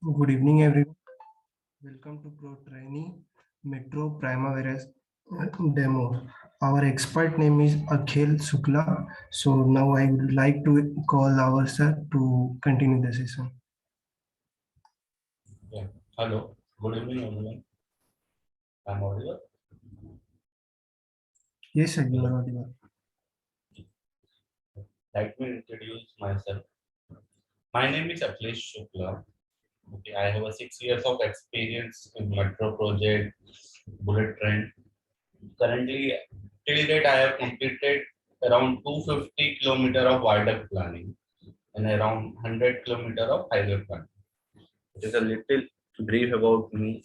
Good evening, everyone. Welcome to Pro Trainee Metro Primavera demo. Our expert name is Akhil Sukla. So now I would like to call our sir to continue the session. Yeah. Hello. Good evening, everyone. I'm audible. Yes, sir, you Hello. are audible. Let me introduce myself. My name is Akhilesh Shukla. Okay, I have a 6 years of experience in metro project, bullet train. Currently, till date, I have completed around 250 kilometer of viaduct planning and around 100 kilometer of highway planning. It is a little brief about me,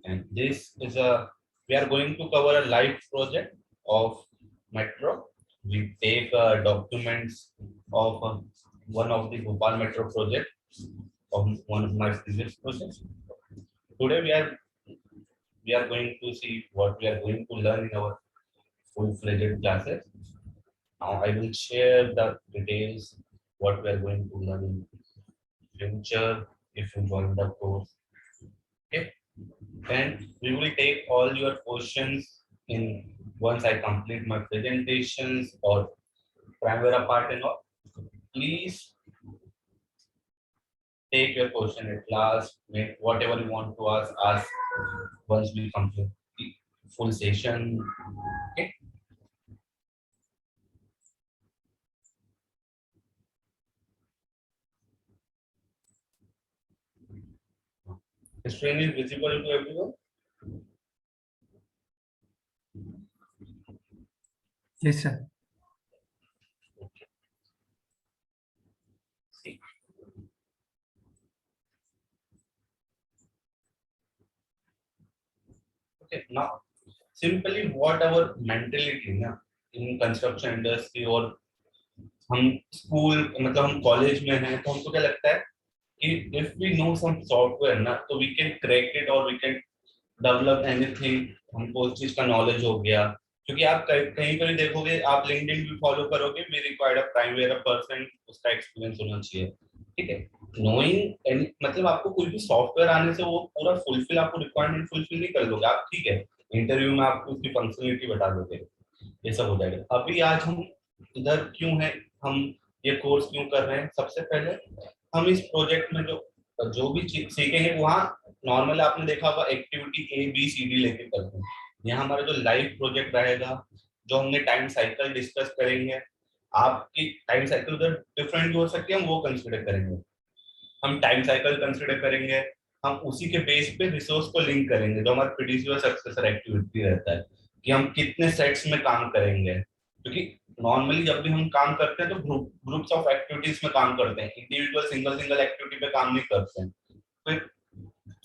and this is a we are going to cover a live project of metro. We take documents of one of the Bhopal metro project of one of my previous projects. Today we are going to see what we are going to learn in our full-fledged classes. Now I will share the details what we are going to learn in future if you join the course. Okay. And we will take all your questions in once I complete my presentations or Primavera part and all. Please take your question at last. Make whatever you want to ask once we complete the full session. Okay. The screen is visible to everyone. Yes, sir. See. Okay. Now, simply what our mentality na, in construction industry or हम school मतलब हम college में हैं तो हमको क्या लगता है कि if we know some software ना तो we can crack it और we can develop anything. हमको उस चीज का नॉलेज हो गया क्योंकि आप कहीं पर भी देखोगे आप लिंक्डइन भी फॉलो करोगे we required a primary person उसका एक्सपीरियंस होना चाहिए. ठीक है. नोइंग मतलब आपको कोई भी सॉफ्टवेयर आने से वो पूरा फुलफिल आपको रिक्वायरमेंट फुलफिल नहीं कर दोगे आप. ठीक है. इंटरव्यू में आपको उसकी फंक्शनलिटी बता दोगे ये सब हो जाएगा. अभी आज हम इधर क्यों है हम ये कोर्स क्यों कर रहे हैं. सबसे पहले हम इस प्रोजेक्ट में जो जो भी चीज सीखेंगे वहाँ नॉर्मल आपने देखा होगा एक्टिविटी ABCD लेके करते हैं. यहाँ हमारा जो लाइव प्रोजेक्ट रहेगा जो हमने टाइम साइकिल डिस्कस करेंगे. आपकी टाइम साइकिल उधर डिफरेंट भी हो सकती है हम वो कंसिडर करेंगे. हम टाइम साइकिल कंसिडर करेंगे. हम उसी के बेस पे रिसोर्स को लिंक करेंगे जो हमारा प्रीडिक्स सक्सेसर एक्टिविटी रहता है कि हम कितने सेट्स में काम करेंगे क्योंकि नॉर्मली जब भी हम काम करते हैं तो ग्रुप्स ऑफ एक्टिविटीज में काम करते हैं. इंडिविजुअल सिंगल सिंगल एक्टिविटी पे काम नहीं करते हैं. फिर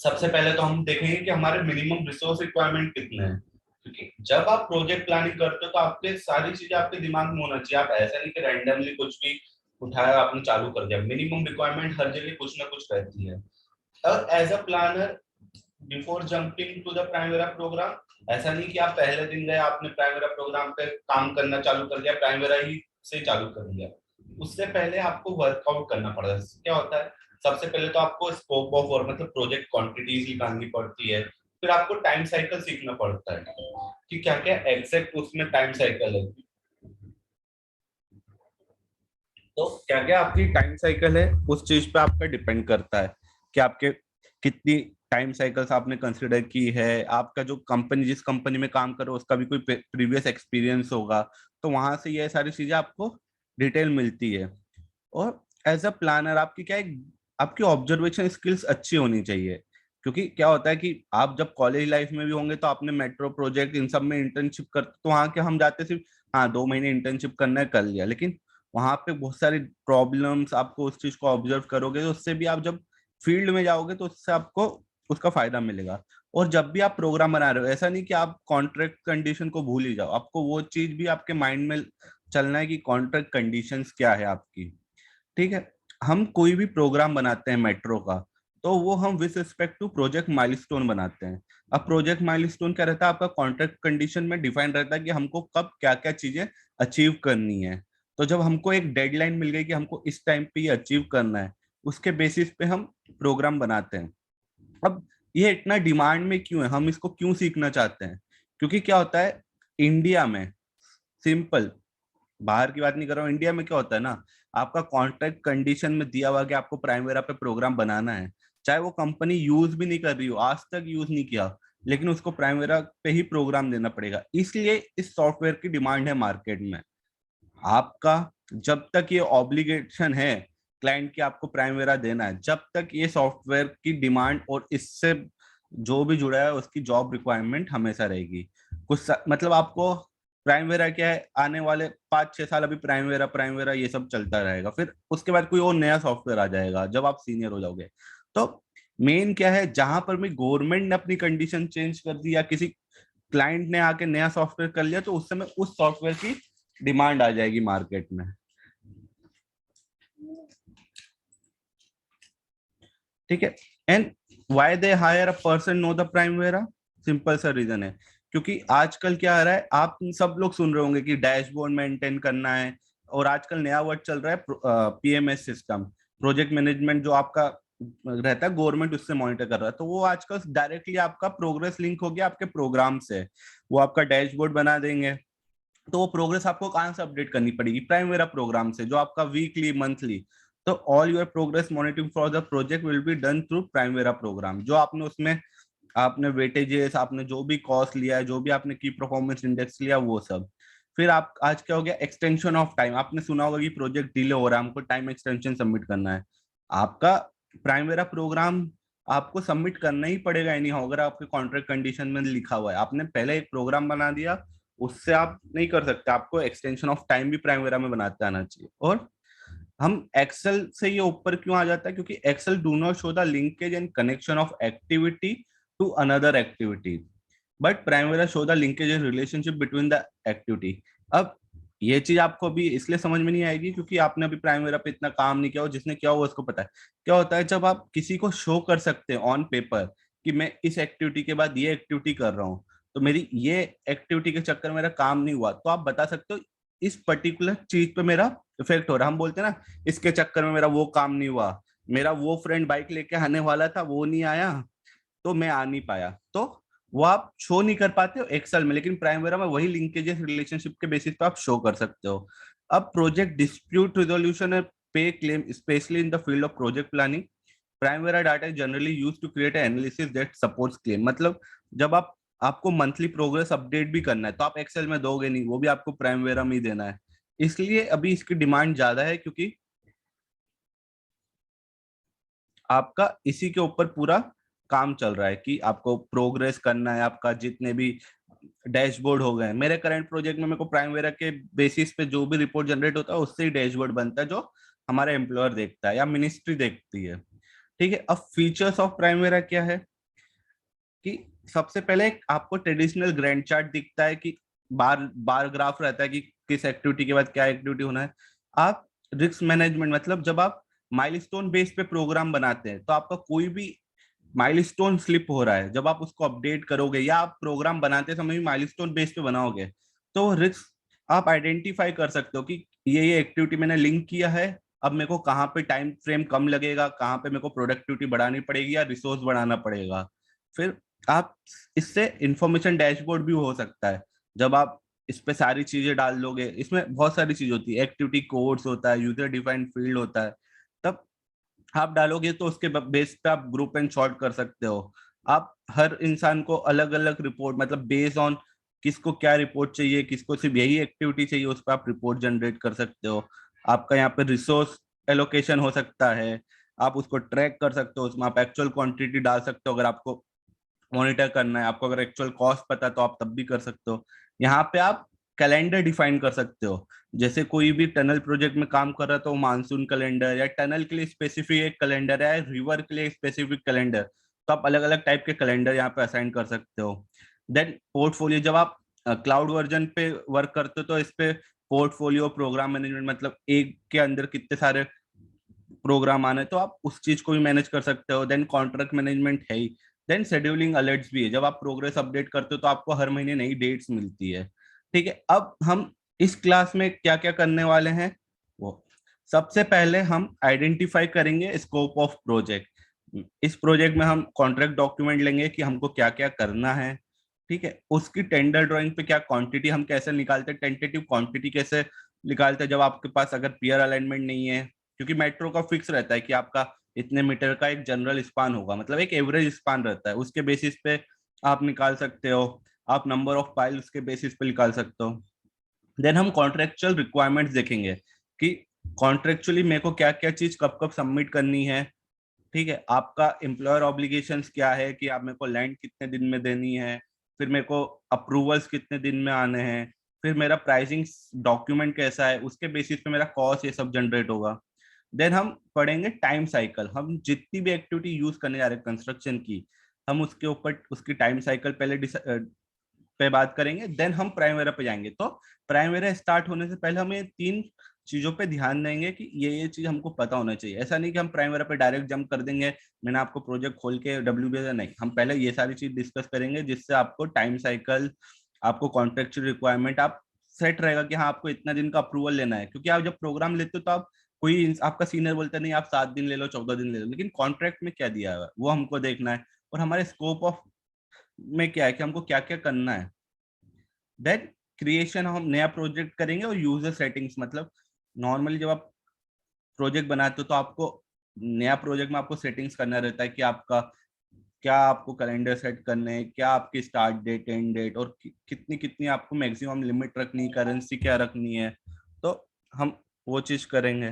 सबसे पहले तो हम देखेंगे कि हमारे मिनिमम रिसोर्स रिक्वायरमेंट कितने हैं क्योंकि जब आप प्रोजेक्ट प्लानिंग करते हो तो आपके सारी चीजें आपके दिमाग में होना चाहिए. आप ऐसा नहीं कि रैंडमली कुछ भी उठाया आपने चालू कर दिया. मिनिमम रिक्वायरमेंट हर जगह कुछ ना कुछ रहती है. और as a planner before jumping to the Primavera program ऐसा नहीं कि आप पहले दिन गए आपने प्राइमेरा प्रोग्राम पे काम करना चालू कर दिया प्राइमेरा ही से चालू कर दिया. उससे पहले आपको वर्कआउट करना पड़ता है. क्या होता है सबसे पहले तो आपको स्कोप ऑफ वर्क मतलब प्रोजेक्ट क्वांटिटीज निकालनी पड़ती है. फिर आपको टाइम साइकिल सीखना पड़ता है कि क्या क्या एग्जैक्ट उसमें टाइम साइकिल है. तो क्या क्या आपकी टाइम साइकिल है उस चीज पे आपका डिपेंड करता है कि आपके कितनी टाइम साइकिल्स आपने कंसिडर की है. आपका जो कंपनी जिस कंपनी में काम करो उसका भी कोई प्रीवियस एक्सपीरियंस होगा तो वहां से ये सारी चीजें आपको डिटेल मिलती है. और एज अ प्लानर आपकी क्या है आपकी ऑब्जर्वेशन स्किल्स अच्छी होनी चाहिए क्योंकि क्या होता है कि आप जब कॉलेज लाइफ में भी होंगे तो आपने मेट्रो प्रोजेक्ट इन सब में इंटर्नशिप कर तो वहाँ के हम जाते सिर्फ हाँ 2 महीने इंटर्नशिप करना है कर लिया. लेकिन वहां पे बहुत सारी प्रॉब्लम्स आपको उस चीज को ऑब्जर्व करोगे तो उससे भी आप जब फील्ड में जाओगे तो उससे आपको उसका फायदा मिलेगा. और जब भी आप प्रोग्राम बना रहे हो ऐसा नहीं कि आप कॉन्ट्रैक्ट कंडीशन को भूल ही जाओ. आपको वो चीज भी आपके माइंड में चलना है कि कॉन्ट्रैक्ट कंडीशंस क्या है आपकी. ठीक है. हम कोई भी प्रोग्राम बनाते हैं मेट्रो का तो वो हम with respect to project milestone बनाते हैं. अब प्रोजेक्ट माइलस्टोन क्या रहता है आपका कॉन्ट्रैक्ट कंडीशन में डिफाइन रहता है कि हमको कब क्या क्या चीजें अचीव करनी है. तो जब हमको एक डेडलाइन मिल गई कि हमको इस टाइम पे ये अचीव करना है उसके बेसिस पे हम प्रोग्राम बनाते हैं। अब ये इतना डिमांड में क्यों है, हम इसको क्यों सीखना चाहते हैं? क्योंकि क्या होता है इंडिया में, सिंपल, बाहर की बात नहीं कर रहा हूँ, इंडिया में क्या होता है ना, आपका कॉन्ट्रैक्ट कंडीशन में दिया हुआ कि आपको प्राइमेरा पे प्रोग्राम बनाना है, चाहे वो कंपनी यूज भी नहीं कर रही हो, आज तक यूज नहीं किया, लेकिन उसको प्राइमेरा पे ही प्रोग्राम देना पड़ेगा। इसलिए इस सॉफ्टवेयर की डिमांड है मार्केट में। आपका जब तक ये ऑब्लिगेशन है क्लाइंट की आपको प्राइमेरा देना है, जब तक ये सॉफ्टवेयर की डिमांड और इससे जो भी जुड़ा है उसकी जॉब रिक्वायरमेंट हमेशा रहेगी। मतलब आपको प्राइमेरा क्या है, आने वाले 5-6 साल अभी प्राइमेरा प्राइमेरा ये सब चलता रहेगा, फिर उसके बाद कोई और नया सॉफ्टवेयर आ जाएगा जब आप सीनियर हो जाओगे। तो मेन क्या है, जहां पर भी गवर्नमेंट ने अपनी कंडीशन चेंज कर दी या किसी क्लाइंट ने आके नया सॉफ्टवेयर कर लिया, तो उस समय उस सॉफ्टवेयर की डिमांड आ जाएगी मार्केट में। ठीक है। And why they hire a person know the Primavera, simple सा रीजन है, क्योंकि आजकल क्या आ रहा है, आप सब लोग सुन रहे होंगे कि डैशबोर्ड मेंटेन करना है, और आजकल नया वर्ड चल रहा है पीएमएस सिस्टम, प्रोजेक्ट मैनेजमेंट, जो आपका रहता है गवर्नमेंट उससे मॉनिटर कर रहा है, तो वो आजकल डायरेक्टली आपका प्रोग्रेस लिंक हो गया आपके प्रोग्राम से, वो आपका डैशबोर्ड बना देंगे। तो वो प्रोग्रेस आपको कहाँ से अपडेट करनी पड़ेगी, प्राइमेरा प्रोग्राम से, जो आपका वीकली मंथली, तो all your progress monitoring for the project will be done through Primavera program. जो आपने उसमें आपने वेटेजेस, आपने जो भी कॉस्ट लिया है, जो भी आपने की परफॉर्मेंस इंडेक्स लिया, वो सब। फिर आप आज क्या हो गया, एक्सटेंशन ऑफ टाइम, आपने सुना होगा कि प्रोजेक्ट डिले हो रहा है, हमको टाइम एक्सटेंशन सबमिट करना है, आपका प्राइमेरा प्रोग्राम आपको सबमिट करना ही पड़ेगा एनी हाउ, अगर आपके कॉन्ट्रैक्ट कंडीशन में लिखा हुआ है। आपने पहले एक प्रोग्राम बना दिया, उससे आप नहीं कर सकते, आपको एक्सटेंशन ऑफ टाइम भी प्राइमेरा में बनाते आना चाहिए। और हम एक्सेल से ये ऊपर क्यों आ जाता है, क्योंकि Excel do not show the linkage and connection of activity to another activity, but Primavera show the linkage and relationship between the activity. अब ये चीज आपको अभी इसलिए समझ में नहीं आएगी क्योंकि आपने अभी प्राइमेरा पे इतना काम नहीं किया हो, जिसने किया हो उसको पता है क्या होता है। जब आप किसी को शो कर सकते हैं ऑन पेपर कि मैं इस एक्टिविटी के बाद ये एक्टिविटी कर रहा हूँ, तो मेरी ये एक्टिविटी के चक्कर में मेरा काम नहीं हुआ, तो आप बता सकते हो इस पर्टिकुलर चीज पे मेरा इफेक्ट हो रहा है। हम बोलते हैं ना, इसके चक्कर में मेरा वो काम नहीं हुआ, मेरा वो फ्रेंड बाइक लेके आने वाला था वो नहीं आया, तो मैं आ नहीं पाया, तो वो आप शो नहीं कर पाते हो एक्सेल में, लेकिन प्राइमेरा में वही लिंकेजेस रिलेशनशिप के बेसिस पे आप शो कर सकते हो। अब प्रोजेक्ट डिस्प्यूट रिजोल्यूशन है, pay claim, specially in the field of project planning, Primavera data is generally used to create analysis that supports claim. मतलब जब आपको मंथली प्रोग्रेस अपडेट भी करना है, तो आप एक्सेल में दोगे नहीं, वो भी आपको प्राइमेरा में ही देना है। इसलिए अभी इसकी डिमांड ज्यादा है, क्योंकि आपका इसी के ऊपर पूरा काम चल रहा है कि आपको प्रोग्रेस करना है। आपका जितने भी डैशबोर्ड हो गए, मेरे करंट प्रोजेक्ट में मेरे को प्राइमेरा के बेसिस पे जो भी रिपोर्ट जनरेट होता है उससे ही डैशबोर्ड बनता है, जो हमारा एम्प्लॉयर देखता है या मिनिस्ट्री देखती है। ठीक है। अब फीचर्स ऑफ प्राइमेरा क्या है कि सबसे पहले आपको ट्रेडिशनल ग्रैंड चार्ट दिखता है कि बार बार ग्राफ रहता है कि किस एक्टिविटी के बाद क्या एक्टिविटी होना है। आप रिस्क मैनेजमेंट, मतलब जब आप माइलस्टोन बेस पे प्रोग्राम बनाते हैं, तो आपका कोई भी माइलस्टोन स्लिप हो रहा है, जब आप उसको अपडेट करोगे या आप प्रोग्राम बनाते समय भी माइलस्टोन बेस पे बनाओगे, तो रिस्क आप आइडेंटिफाई कर सकते हो कि ये एक्टिविटी मैंने लिंक किया है, अब मेरे को कहाँ पे टाइम फ्रेम कम लगेगा, कहाँ पे मेरे को प्रोडक्टिविटी बढ़ानी पड़ेगी या रिसोर्स बढ़ाना पड़ेगा। फिर आप इससे इंफॉर्मेशन डैशबोर्ड भी हो सकता है, जब आप इस पे सारी चीजें डाल लोगे। इसमें बहुत सारी चीज होती है, एक्टिविटी कोड्स होता है, यूजर डिफाइंड फील्ड होता है, तब आप डालोगे तो उसके बेस पे आप ग्रुप एंड सॉर्ट कर सकते हो। आप हर इंसान को अलग अलग रिपोर्ट, मतलब बेस्ड ऑन किसको क्या रिपोर्ट चाहिए, किसको सिर्फ यही एक्टिविटी चाहिए, उस पर आप रिपोर्ट जनरेट कर सकते हो। आपका यहाँ पे रिसोर्स एलोकेशन हो सकता है, आप उसको ट्रैक कर सकते हो, उसमें आप एक्चुअल क्वांटिटी डाल सकते हो, अगर आपको मॉनिटर करना है। आपको अगर एक्चुअल कॉस्ट पता है तो आप तब भी कर सकते हो। यहाँ पे आप कैलेंडर डिफाइन कर सकते हो, जैसे कोई भी टनल प्रोजेक्ट में काम कर रहा है तो मानसून कैलेंडर, या टनल के लिए स्पेसिफिक एक कैलेंडर है, रिवर के लिए स्पेसिफिक कैलेंडर, तो आप अलग अलग टाइप के कैलेंडर यहाँ पे असाइन कर सकते हो। देन पोर्टफोलियो, जब आप क्लाउड वर्जन पे वर्क करते हो तो इस पे पोर्टफोलियो प्रोग्राम मैनेजमेंट, मतलब एक के अंदर कितने सारे प्रोग्राम आने, तो आप उस चीज को भी मैनेज कर सकते हो। देन कॉन्ट्रैक्ट मैनेजमेंट है ही। देन शेड्यूलिंग अलर्ट्स भी है, जब आप प्रोग्रेस अपडेट करते हो तो आपको हर महीने नई डेट्स मिलती है। ठीक है। अब हम इस क्लास में क्या क्या करने वाले हैं, वो सबसे पहले हम आइडेंटिफाई करेंगे स्कोप ऑफ प्रोजेक्ट। इस प्रोजेक्ट में हम कॉन्ट्रैक्ट डॉक्यूमेंट लेंगे कि हमको क्या क्या करना है, ठीक है। उसकी टेंडर ड्राइंग पे क्या क्वांटिटी हम कैसे निकालते हैं, टेंटेटिव क्वांटिटी कैसे निकालते हैं जब आपके पास अगर पियर अलाइनमेंट नहीं है, क्योंकि मेट्रो का फिक्स रहता है कि आपका इतने मीटर का एक जनरल स्पान होगा, मतलब एक एवरेज स्पान रहता है, उसके बेसिस पे आप निकाल सकते हो। आप नंबर ऑफ पाइल उसके बेसिस पे निकाल सकते हो। देन हम कॉन्ट्रेक्चुअल रिक्वायरमेंट्स देखेंगे कि कॉन्ट्रेक्चुअली मेरे को क्या क्या चीज कब कब सबमिट करनी है, ठीक है। आपका एम्प्लॉयर ऑब्लिगेशंस क्या है कि आप मेरे को लैंड कितने दिन में देनी है, फिर मेरे को अप्रूवल्स कितने दिन में आने हैं, फिर मेरा प्राइसिंग डॉक्यूमेंट कैसा है, उसके बेसिस पे मेरा कॉस्ट ये सब जनरेट होगा। देन हम पढ़ेंगे टाइम साइकिल। हम जितनी भी एक्टिविटी यूज करने जा रहे हैं कंस्ट्रक्शन की, हम उसके ऊपर उसकी टाइम साइकिल पहले पे बात करेंगे। देन हम प्राइमेरा पे जाएंगे। तो प्राइमेरा स्टार्ट होने से पहले हमें तीन चीजों पे ध्यान देंगे कि ये चीज हमको पता होना चाहिए। ऐसा नहीं कि हम प्राइमेरा पे डायरेक्ट जंप कर देंगे, मैंने आपको प्रोजेक्ट खोल के डब्ल्यूबीएस, नहीं, हम पहले ये सारी चीज डिस्कस करेंगे जिससे आपको टाइम साइकिल, आपको कॉन्ट्रेक्चुअल रिक्वायरमेंट आप सेट रहेगा कि हाँ आपको इतना दिन का अप्रूवल लेना है। क्योंकि आप जब प्रोग्राम लेते हो तो आप कोई आपका सीनियर बोलता नहीं आप 7 दिन ले लो, 14 दिन ले लो, लेकिन कॉन्ट्रैक्ट में क्या दिया हुआ है वो हमको देखना है, और हमारे स्कोप ऑफ में क्या है कि हमको क्या क्या करना है। देन क्रिएशन, हम नया प्रोजेक्ट करेंगे, और यूजर सेटिंग्स, मतलब नॉर्मली जब आप प्रोजेक्ट बनाते हो तो आपको नया प्रोजेक्ट में आपको सेटिंग्स करना रहता है कि आपका क्या, आपको कैलेंडर सेट करने हैं, क्या आपकी स्टार्ट डेट एंड डेट, और कितनी कितनी आपको मैक्सिमम लिमिट रखनी है, करेंसी क्या रखनी है, तो हम वो चीज करेंगे।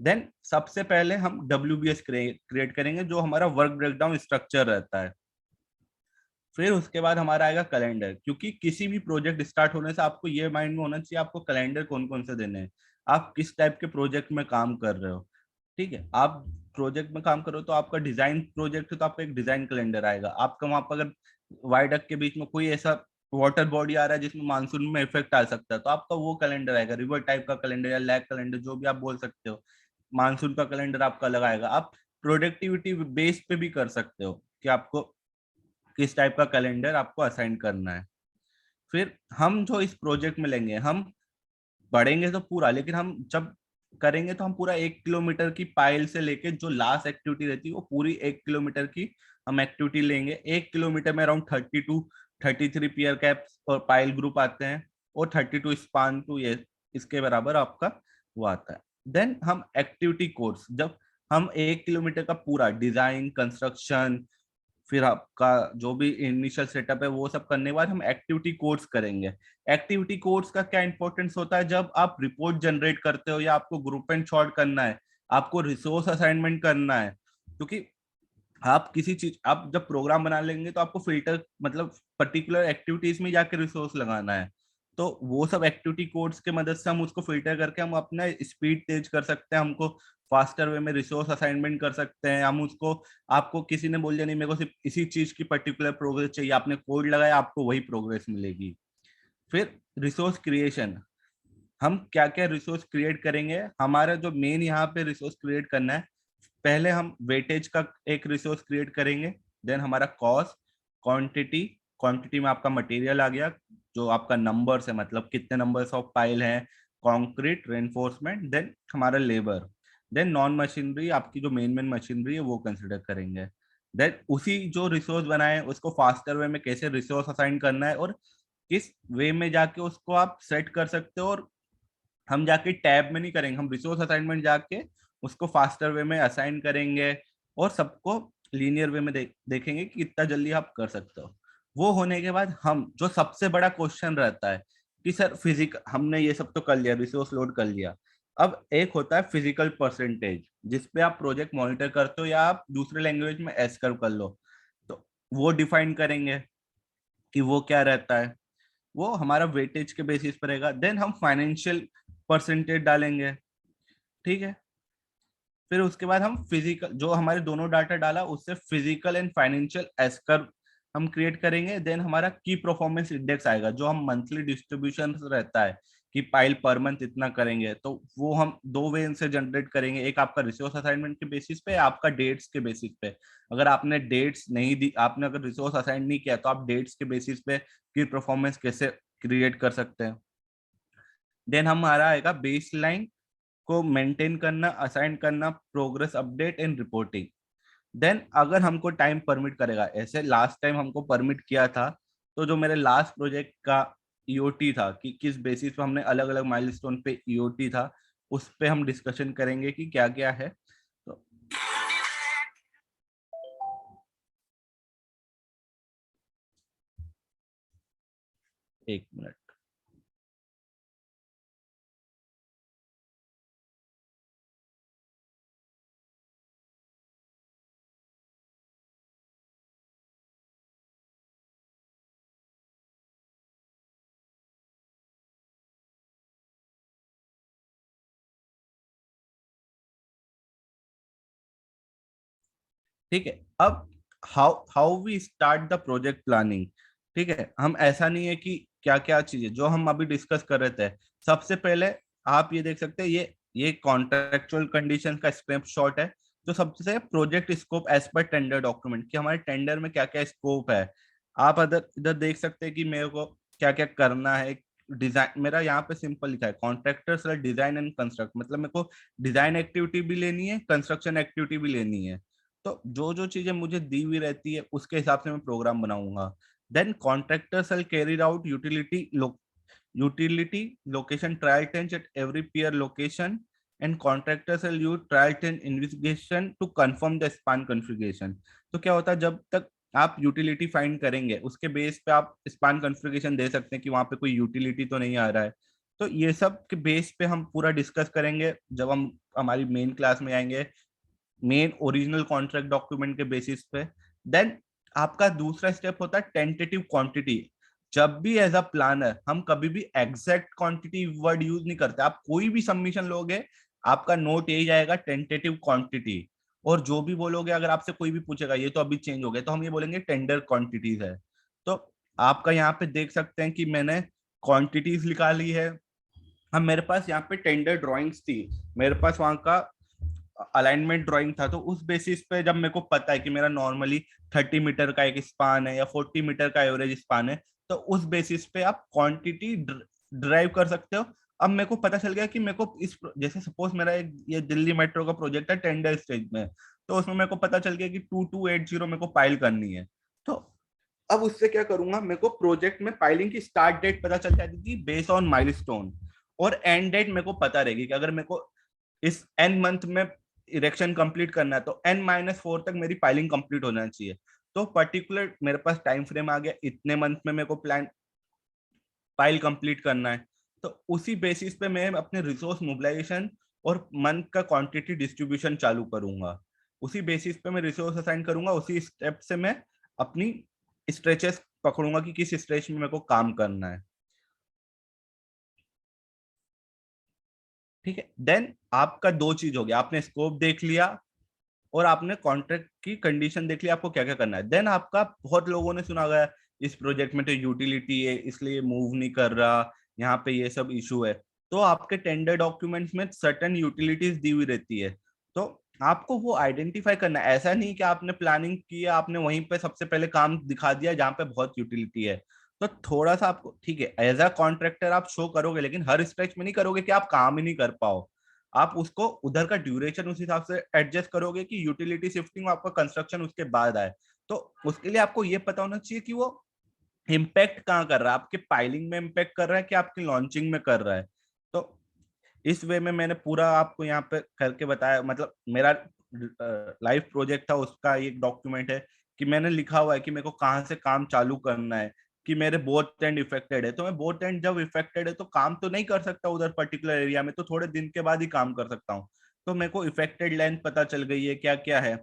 देन सबसे पहले हम डब्ल्यूबीएस क्रिएट करेंगे जो हमारा वर्क ब्रेकडाउन स्ट्रक्चर रहता है। फिर उसके बाद हमारा आएगा कैलेंडर, क्योंकि किसी भी प्रोजेक्ट स्टार्ट होने से आपको ये माइंड में होना चाहिए आपको कैलेंडर कौन कौन से देने हैं, आप किस टाइप के प्रोजेक्ट में काम कर रहे हो, ठीक है। आप प्रोजेक्ट में काम करो तो आपका डिजाइन प्रोजेक्ट है तो आपका एक डिजाइन कैलेंडर आएगा। आपका वहां पर अगर वाइडक के बीच में कोई ऐसा वाटर बॉडी आ रहा है जिसमें मानसून में इफेक्ट आ सकता है तो आपका वो कैलेंडर आएगा, रिवर टाइप का कैलेंडर या लैग कैलेंडर जो भी आप बोल सकते हो। मानसून का कैलेंडर आपका लगाएगा। आप प्रोडक्टिविटी बेस पे भी कर सकते हो कि आपको किस टाइप का कैलेंडर आपको असाइन करना है। फिर हम जो इस प्रोजेक्ट में लेंगे, हम बढ़ेंगे तो पूरा, लेकिन हम जब करेंगे तो हम पूरा 1 किलोमीटर की पाइल से लेके जो लास्ट एक्टिविटी रहती है वो पूरी 1 किलोमीटर की हम एक्टिविटी लेंगे। 1 किलोमीटर में अराउंड 33 पियर कैप्स और पाइल ग्रुप आते हैं, और 32 स्पान टू ये इसके बराबर आपका वो आता है। देन हम एक्टिविटी कोड्स, जब हम 1 किलोमीटर का पूरा डिजाइन कंस्ट्रक्शन, फिर आपका जो भी इनिशियल सेटअप है वो सब करने के बाद हम एक्टिविटी कोड्स करेंगे। एक्टिविटी कोड्स का क्या इंपॉर्टेंस होता है, जब आप रिपोर्ट जनरेट करते हो या आपको ग्रुप एंड शॉर्ट करना है, आपको रिसोर्स असाइनमेंट करना है, क्योंकि आप किसी चीज, आप जब प्रोग्राम बना लेंगे तो आपको फिल्टर, मतलब पर्टिकुलर एक्टिविटीज में जाकर रिसोर्स लगाना है। तो वो सब एक्टिविटी कोड्स के मदद से हम उसको फिल्टर करके हम अपना स्पीड तेज कर सकते हैं, हमको फास्टर वे में रिसोर्स असाइनमेंट कर सकते हैं। हम उसको, आपको किसी ने बोल दिया नहीं मेरे को सिर्फ इसी चीज की पर्टिकुलर प्रोग्रेस चाहिए, आपने कोड लगाया आपको वही प्रोग्रेस मिलेगी। फिर रिसोर्स क्रिएशन, हम क्या क्या रिसोर्स क्रिएट करेंगे। हमारा जो मेन यहाँ पे रिसोर्स क्रिएट करना है, पहले हम वेटेज का एक रिसोर्स क्रिएट करेंगे। देन हमारा कॉस्ट, क्वांटिटी, क्वांटिटी में आपका मटेरियल आ गया, जो आपका नंबर्स है, मतलब कितने नंबर्स ऑफ पाइल है, कंक्रीट, रेनफोर्समेंट, देन हमारा लेबर, देन नॉन मशीनरी, आपकी जो मेन मेन मशीनरी है वो कंसिडर करेंगे। देन उसी जो रिसोर्स बनाए उसको फास्टर वे में कैसे रिसोर्स असाइन करना है, और किस वे में जाके उसको आप सेट कर सकते हो। और हम जाके टैब में नहीं करेंगे, हम रिसोर्स असाइनमेंट जाके उसको फास्टर वे में असाइन करेंगे, और सबको लीनियर वे में देखेंगे कि कितना जल्दी आप कर सकते हो। वो होने के बाद हम, जो सबसे बड़ा क्वेश्चन रहता है कि सर फिजिकल, हमने ये सब तो कर लिया, रिसोर्स लोड कर लिया, अब एक होता है फिजिकल परसेंटेज जिसपे आप प्रोजेक्ट मॉनिटर करते हो, या आप दूसरे लैंग्वेज में एस कर्व कर लो, तो वो डिफाइन करेंगे कि वो क्या रहता है। वो हमारा वेटेज के बेसिस पर रहेगा। देन हम फाइनेंशियल परसेंटेज डालेंगे, ठीक है। फिर उसके बाद हम फिजिकल, जो हमारे दोनों डाटा डाला उससे physical and financial S curve हम क्रिएट करेंगे। देन हमारा की परफॉर्मेंस इंडेक्स आएगा, जो हम मंथली डिस्ट्रीब्यूशन रहता है कि पाइल पर मंथ इतना करेंगे, तो वो हम दो वे से जनरेट करेंगे। एक आपका रिसोर्स असाइनमेंट के बेसिस पे, आपका डेट्स के बेसिस पे। अगर आपने डेट्स नहीं दी, आपने अगर रिसोर्स असाइन नहीं किया, तो आप डेट्स के बेसिस पे की परफॉर्मेंस कैसे क्रिएट कर सकते हैं। देन हमारा आएगा बेस लाइन को मेंटेन करना, असाइन करना, progress update and reporting. Then अगर हमको टाइम परमिट करेगा, ऐसे लास्ट टाइम हमको परमिट किया था, तो जो मेरे लास्ट प्रोजेक्ट का ईओटी था कि किस बेसिस पे हमने अलग अलग माइलस्टोन पे ईओटी था, उस पे हम डिस्कशन करेंगे कि क्या क्या है। तो एक मिनट। ठीक है, अब how how we start the project planning. ठीक है, हम ऐसा नहीं है कि क्या क्या चीजें जो हम अभी डिस्कस कर रहे थे, सबसे पहले आप ये देख सकते हैं, ये कॉन्ट्रेक्चुअल कंडीशन का स्नैपशॉट है। तो सबसे project scope as per tender document, कि हमारे टेंडर में क्या क्या स्कोप है। आप अदर इधर देख सकते हैं कि मेरे को क्या क्या करना है। डिजाइन मेरा यहाँ पे सिंपल लिखा है, कॉन्ट्रैक्टर डिजाइन एंड कंस्ट्रक्ट, मतलब मेरे को डिजाइन एक्टिविटी भी लेनी है, कंस्ट्रक्शन एक्टिविटी भी लेनी है। तो जो जो चीजें मुझे दी हुई रहती है उसके हिसाब से मैं प्रोग्राम बनाऊंगा। Then contractor shall carry out utility location trial trenches at every peer location, and contractor shall use trial trenches investigation to confirm the span configuration. तो क्या होता है, जब तक आप यूटिलिटी फाइंड करेंगे उसके बेस पे आप स्पान कॉन्फ़िगरेशन दे सकते हैं कि वहां पे कोई यूटिलिटी तो नहीं आ रहा है। तो ये सब के बेस पे हम पूरा डिस्कस करेंगे जब हम हमारी मेन क्लास में आएंगे, मेन ओरिजिनल कॉन्ट्रैक्ट डॉक्यूमेंट के बेसिस पे। देन आपका दूसरा स्टेप होता है टेंटेटिव क्वांटिटी। जब भी एज अ प्लानर हम कभी भी एग्जैक्ट क्वांटिटी वर्ड यूज नहीं करते। आप कोई भी सबमिशन लोगे, आपका नोट यही जाएगा टेंटेटिव क्वांटिटी। और जो भी बोलोगे, अगर आपसे कोई भी पूछेगा ये तो अभी चेंज हो गया, तो हम ये बोलेंगे टेंडर क्वांटिटीज है। तो आपका यहाँ पे देख सकते हैं कि मैंने क्वांटिटीज निकाली है। हम मेरे पास यहाँ पे टेंडर ड्राइंग्स थी, मेरे पास वहां का अलाइनमेंट ड्राइंग था। तो उस बेसिस पे जब मेरे को पता है कि मेरा नॉर्मली 30 मीटर का एक स्पान है या 40 मीटर का एवरेज स्पान है, तो उस बेसिस पे आप क्वांटिटी ड्राइव कर सकते हो। अब मेरे को पता चल गया कि मेरे को इस जैसे सपोज मेरा एक ये दिल्ली मेट्रो का प्रोजेक्ट है टेंडर स्टेज में, तो उसमें मेरे को पता चल गया कि 2280 मेरे को पाइल करनी है। तो अब उससे क्या करूंगा, मेरे को प्रोजेक्ट में पाइलिंग की स्टार्ट डेट पता चल जाएगी बेस्ड ऑन माइलस्टोन, और एंड डेट मेरे को पता रहेगी कि अगर मेरे को इस एन मंथ में इरेक्शन कंप्लीट करना है तो N-4 तक मेरी फाइलिंग कंप्लीट होना चाहिए। तो पर्टिकुलर मेरे पास टाइम फ्रेम आ गया, इतने मंथ में मेरे को प्लान फाइल कंप्लीट करना है। तो उसी बेसिस पे मैं अपने रिसोर्स मोबिलाइजेशन और मंथ का क्वांटिटी डिस्ट्रीब्यूशन चालू करूंगा। उसी बेसिस पे मैं रिसोर्स असाइन करूंगा, उसी स्टेप से मैं अपनी स्ट्रेचेस पकड़ूंगा कि किस स्ट्रेच में मेरे को काम करना है। ठीक है, देन आपका दो चीज हो गया, आपने स्कोप देख लिया और आपने कॉन्ट्रैक्ट की कंडीशन देख ली, आपको क्या क्या करना है। देन आपका बहुत लोगों ने सुना गया इस प्रोजेक्ट में तो यूटिलिटी है इसलिए मूव नहीं कर रहा, यहाँ पे ये सब इशू है। तो आपके टेंडर डॉक्यूमेंट्स में सर्टेन यूटिलिटीज दी हुई रहती है, तो आपको वो आइडेंटिफाई करना है। ऐसा नहीं कि आपने प्लानिंग की है, आपने वहीं पे सबसे पहले काम दिखा दिया जहाँ पे बहुत यूटिलिटी है। तो थोड़ा सा आपको, ठीक है, एज अ कॉन्ट्रैक्टर आप शो करोगे, लेकिन हर स्ट्रेच में नहीं करोगे कि आप काम ही नहीं कर पाओ। आप उसको उधर का ड्यूरेशन उस हिसाब से एडजस्ट करोगे कि यूटिलिटी शिफ्टिंग आपका कंस्ट्रक्शन उसके बाद आए। तो उसके लिए आपको ये पता होना चाहिए कि वो इम्पैक्ट कहाँ कर रहा है, आपके पाइलिंग में इम्पैक्ट कर रहा है कि आपकी लॉन्चिंग में कर रहा है। तो इस वे में मैंने पूरा आपको यहाँ पे करके बताया, मतलब मेरा लाइव प्रोजेक्ट था उसका एक डॉक्यूमेंट है कि मैंने लिखा हुआ है कि मेरे को कहाँ से काम चालू करना है, कि मेरे बोथ एंड इफेक्टेड है, तो मैं बोथ एंड जब इफेक्टेड है तो काम तो नहीं कर सकता उधर पर्टिकुलर एरिया में, तो थोड़े दिन के बाद ही काम कर सकता हूँ। तो मेरे को इफेक्टेड लेंथ पता चल गई है क्या क्या है।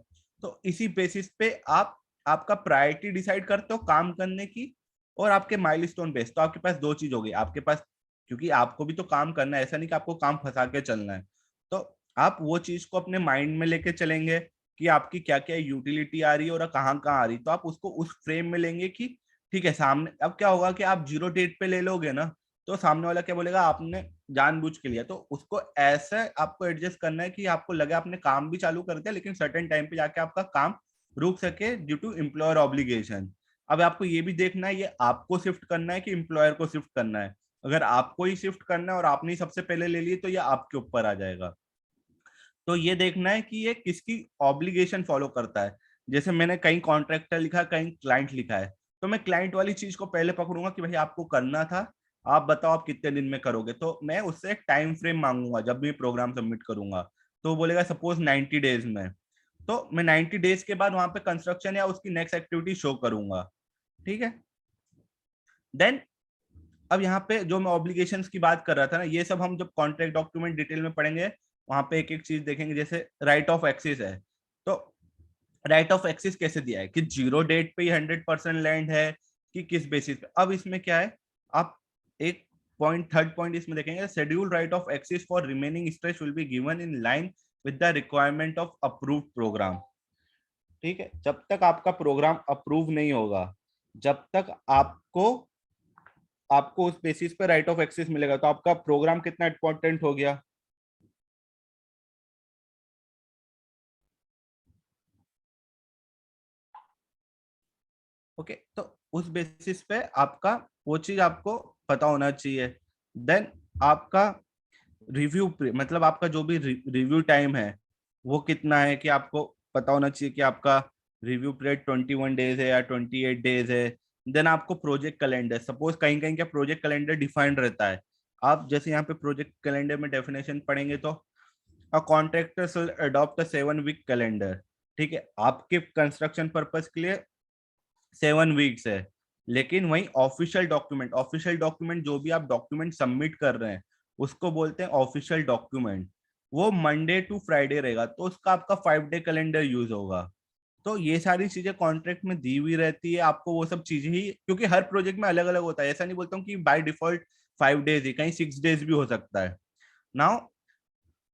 तो इसी बेसिस पे आप आपका प्रायोरिटी डिसाइड करते हो काम करने की, और आपके माइलस्टोन बेस। तो आपके पास दो चीज होगी, आपके पास, क्योंकि आपको भी तो काम करना है, ऐसा नहीं कि आपको काम फंसा के चलना है। तो आप वो चीज को अपने माइंड में लेके चलेंगे कि आपकी क्या क्या यूटिलिटी आ रही है और कहाँ कहाँ आ रही है, तो आप उसको उस फ्रेम में लेंगे कि ठीक है। सामने अब क्या होगा कि आप जीरो डेट पे ले लोगे ना, तो सामने वाला क्या बोलेगा आपने जानबूझ के लिया। तो उसको ऐसे आपको एडजस्ट करना है कि आपको लगे आपने काम भी चालू कर दिया, लेकिन सर्टेन टाइम पे जाके आपका काम रुक सके ड्यू टू एम्प्लॉयर ऑब्लिगेशन। अब आपको ये भी देखना है ये आपको शिफ्ट करना है कि एम्प्लॉयर को शिफ्ट करना है। अगर आपको ही शिफ्ट करना है और आपने ही सबसे पहले ले ली तो ये आपके ऊपर आ जाएगा। तो ये देखना है कि ये किसकी ऑब्लिगेशन फॉलो करता है। जैसे मैंने कहीं कॉन्ट्रैक्टर लिखा, कहीं क्लाइंट लिखा है, तो मैं क्लाइंट वाली चीज को पहले पकड़ूंगा कि भाई आपको करना था, आप बताओ आप कितने दिन में करोगे, तो मैं उससे एक टाइम फ्रेम मांगूंगा जब भी प्रोग्राम सबमिट करूंगा। तो वो बोलेगा सपोज 90 डेज में, तो मैं 90 डेज के बाद वहां पे कंस्ट्रक्शन या उसकी नेक्स्ट एक्टिविटी शो करूंगा। ठीक है। देन अब यहाँ पे जो मैं ऑब्लिगेशंस की बात कर रहा था ना, ये सब हम जब कॉन्ट्रैक्ट डॉक्यूमेंट डिटेल में पढ़ेंगे वहां पे एक एक चीज देखेंगे। जैसे राइट ऑफ एक्सेस है, तो राइट ऑफ एक्सेस कैसे दिया है कि 0 डेट पे ही 100% लैंड है कि किस बेसिस पे। अब इसमें क्या है, आप एक पॉइंट, थर्ड पॉइंट इसमें देखेंगे, schedule right of access for remaining stretch will be given in line with the requirement of approved program. ठीक है, जब तक आपका प्रोग्राम अप्रूव नहीं होगा, जब तक आपको आपको उस बेसिस पे राइट ऑफ एक्सेस मिलेगा, तो आपका प्रोग्राम कितना इंपॉर्टेंट हो गया। ओके, तो उस बेसिस पे आपका वो चीज आपको पता होना चाहिए। देन आपका रिव्यू, मतलब आपका जो भी रिव्यू टाइम है वो कितना है, कि आपको पता होना चाहिए कि आपका रिव्यू पीरियड 21 डेज है या 28 डेज है। देन आपको प्रोजेक्ट कैलेंडर, सपोज कहीं कहीं का प्रोजेक्ट कैलेंडर डिफाइंड रहता है। आप जैसे यहाँ पे प्रोजेक्ट कैलेंडर में डेफिनेशन पढ़ेंगे तो a contractor will adopt a 7 week calendar. ठीक है, आपके कंस्ट्रक्शन पर्पस के लिए 7 वीक्स है। लेकिन वही ऑफिशियल डॉक्यूमेंट जो भी आप डॉक्यूमेंट सबमिट कर रहे हैं उसको बोलते हैं ऑफिशियल डॉक्यूमेंट। वो मंडे टू फ्राइडे रहेगा, तो उसका आपका 5 डे कैलेंडर यूज होगा। तो ये सारी चीजें कॉन्ट्रैक्ट में दी हुई रहती है आपको, वो सब चीजें ही, क्योंकि हर प्रोजेक्ट में अलग अलग होता है। ऐसा नहीं बोलता हूँ कि बाय डिफॉल्ट 5 डेज ही, कहीं 6 डेज भी हो सकता है। नाउ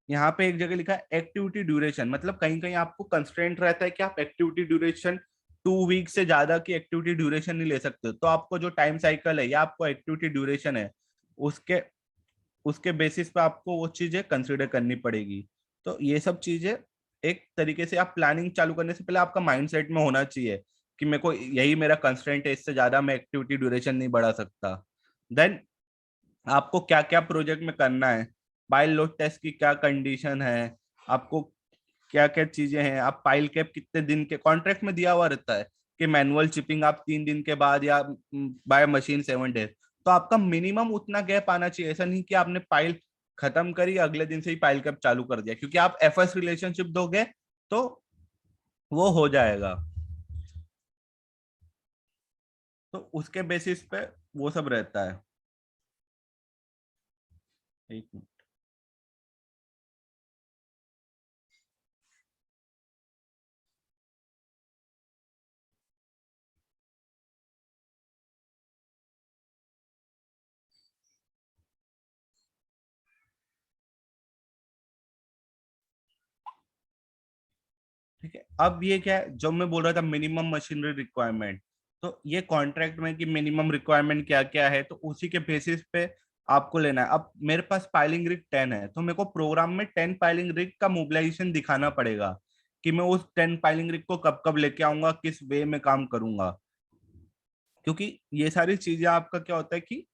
यहाँ पे एक जगह लिखा है एक्टिविटी ड्यूरेशन, मतलब कहीं कहीं आपको कंस्ट्रेंट रहता है कि आप एक्टिविटी ड्यूरेशन 2 वीक से ज्यादा की एक्टिविटी ड्यूरेशन नहीं ले सकते। तो आपको जो टाइम साइकिल है या आपको एक्टिविटी ड्यूरेशन है, उसके उसके बेसिस पे आपको वो चीजें कंसिडर करनी पड़ेगी। तो ये सब चीजें एक तरीके से आप प्लानिंग चालू करने से पहले आपका माइंडसेट में होना चाहिए कि मेरे को यही मेरा कंस्ट्रेंट है, इससे ज्यादा मैं एक्टिविटी ड्यूरेशन नहीं बढ़ा सकता। देन आपको क्या क्या प्रोजेक्ट में करना है, पाइल लोड टेस्ट की क्या कंडीशन है, आपको क्या क्या चीजें हैं, आप पाइल कैप कितने दिन के कॉन्ट्रैक्ट में दिया हुआ रहता है कि मैनुअल चिपिंग आप 3 दिन के बाद या बाय मशीन 7 डेज। तो आपका मिनिमम उतना गैप आना चाहिए। ऐसा नहीं कि आपने पाइल खत्म करी अगले दिन से ही पाइल कैप चालू कर दिया, क्योंकि आप एफएस रिलेशनशिप दोगे तो वो हो जाएगा। तो उसके बेसिस पे वो सब रहता है। एक मिनट। ठीक है, अब ये क्या है जो मैं बोल रहा था मिनिमम मशीनरी रिक्वायरमेंट, तो ये कॉन्ट्रैक्ट में कि मिनिमम रिक्वायरमेंट क्या क्या है, तो उसी के बेसिस पे आपको लेना है। अब मेरे पास पाइलिंग रिग 10 है, तो मेरे को प्रोग्राम में 10 पाइलिंग रिग का मोबिलाइजेशन दिखाना पड़ेगा कि मैं उस 10 पाइलिंग रिग को कब कब लेके आऊंगा, किस वे में काम करूंगा। क्योंकि ये सारी चीजें आपका क्या होता है कि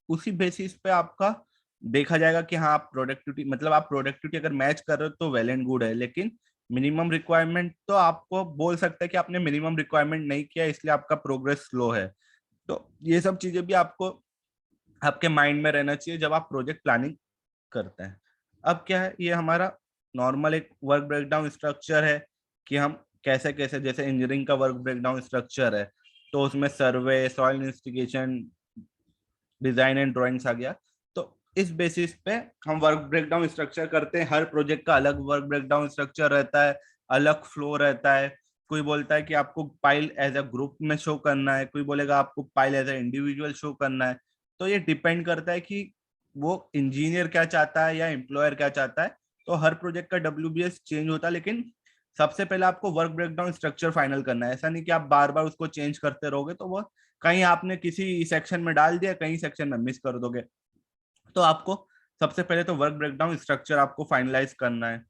उसी बेसिस पे आपका देखा जाएगा कि हाँ आप प्रोडक्टिविटी, मतलब आप प्रोडक्टिविटी अगर मैच कर रहे हो तो वेल एंड गुड है। लेकिन मिनिमम रिक्वायरमेंट तो आपको बोल सकता है कि आपने मिनिमम रिक्वायरमेंट नहीं किया इसलिए आपका प्रोग्रेस स्लो है। तो ये सब चीजें भी आपको आपके माइंड में रहना चाहिए जब आप प्रोजेक्ट प्लानिंग करते हैं। अब क्या है, ये हमारा नॉर्मल एक वर्क ब्रेकडाउन स्ट्रक्चर है कि हम कैसे कैसे, जैसे इंजीनियरिंग का वर्क ब्रेकडाउन स्ट्रक्चर है तो उसमें survey, soil investigation, design and drawings आ गया। तो इस बेसिस पे हम वर्क ब्रेकडाउन स्ट्रक्चर करते हैं। हर प्रोजेक्ट का अलग वर्क ब्रेकडाउन स्ट्रक्चर रहता है, अलग फ्लो रहता है। कोई बोलता है कि आपको पाइल एज अ ग्रुप में शो करना है, कोई बोलेगा आपको pile as a individual show करना है। तो ये डिपेंड करता है कि वो इंजीनियर क्या चाहता है या एम्प्लॉयर क्या चाहता है। तो हर प्रोजेक्ट का डब्ल्यूबीएस चेंज होता है, लेकिन सबसे पहले आपको वर्क ब्रेकडाउन स्ट्रक्चर फाइनल करना है। ऐसा नहीं कि आप बार बार उसको चेंज करते रहोगे तो वो कहीं आपने किसी सेक्शन में डाल दिया, कहीं सेक्शन में मिस कर दोगे। तो आपको सबसे पहले तो वर्क ब्रेकडाउन स्ट्रक्चर आपको फाइनलाइज करना है।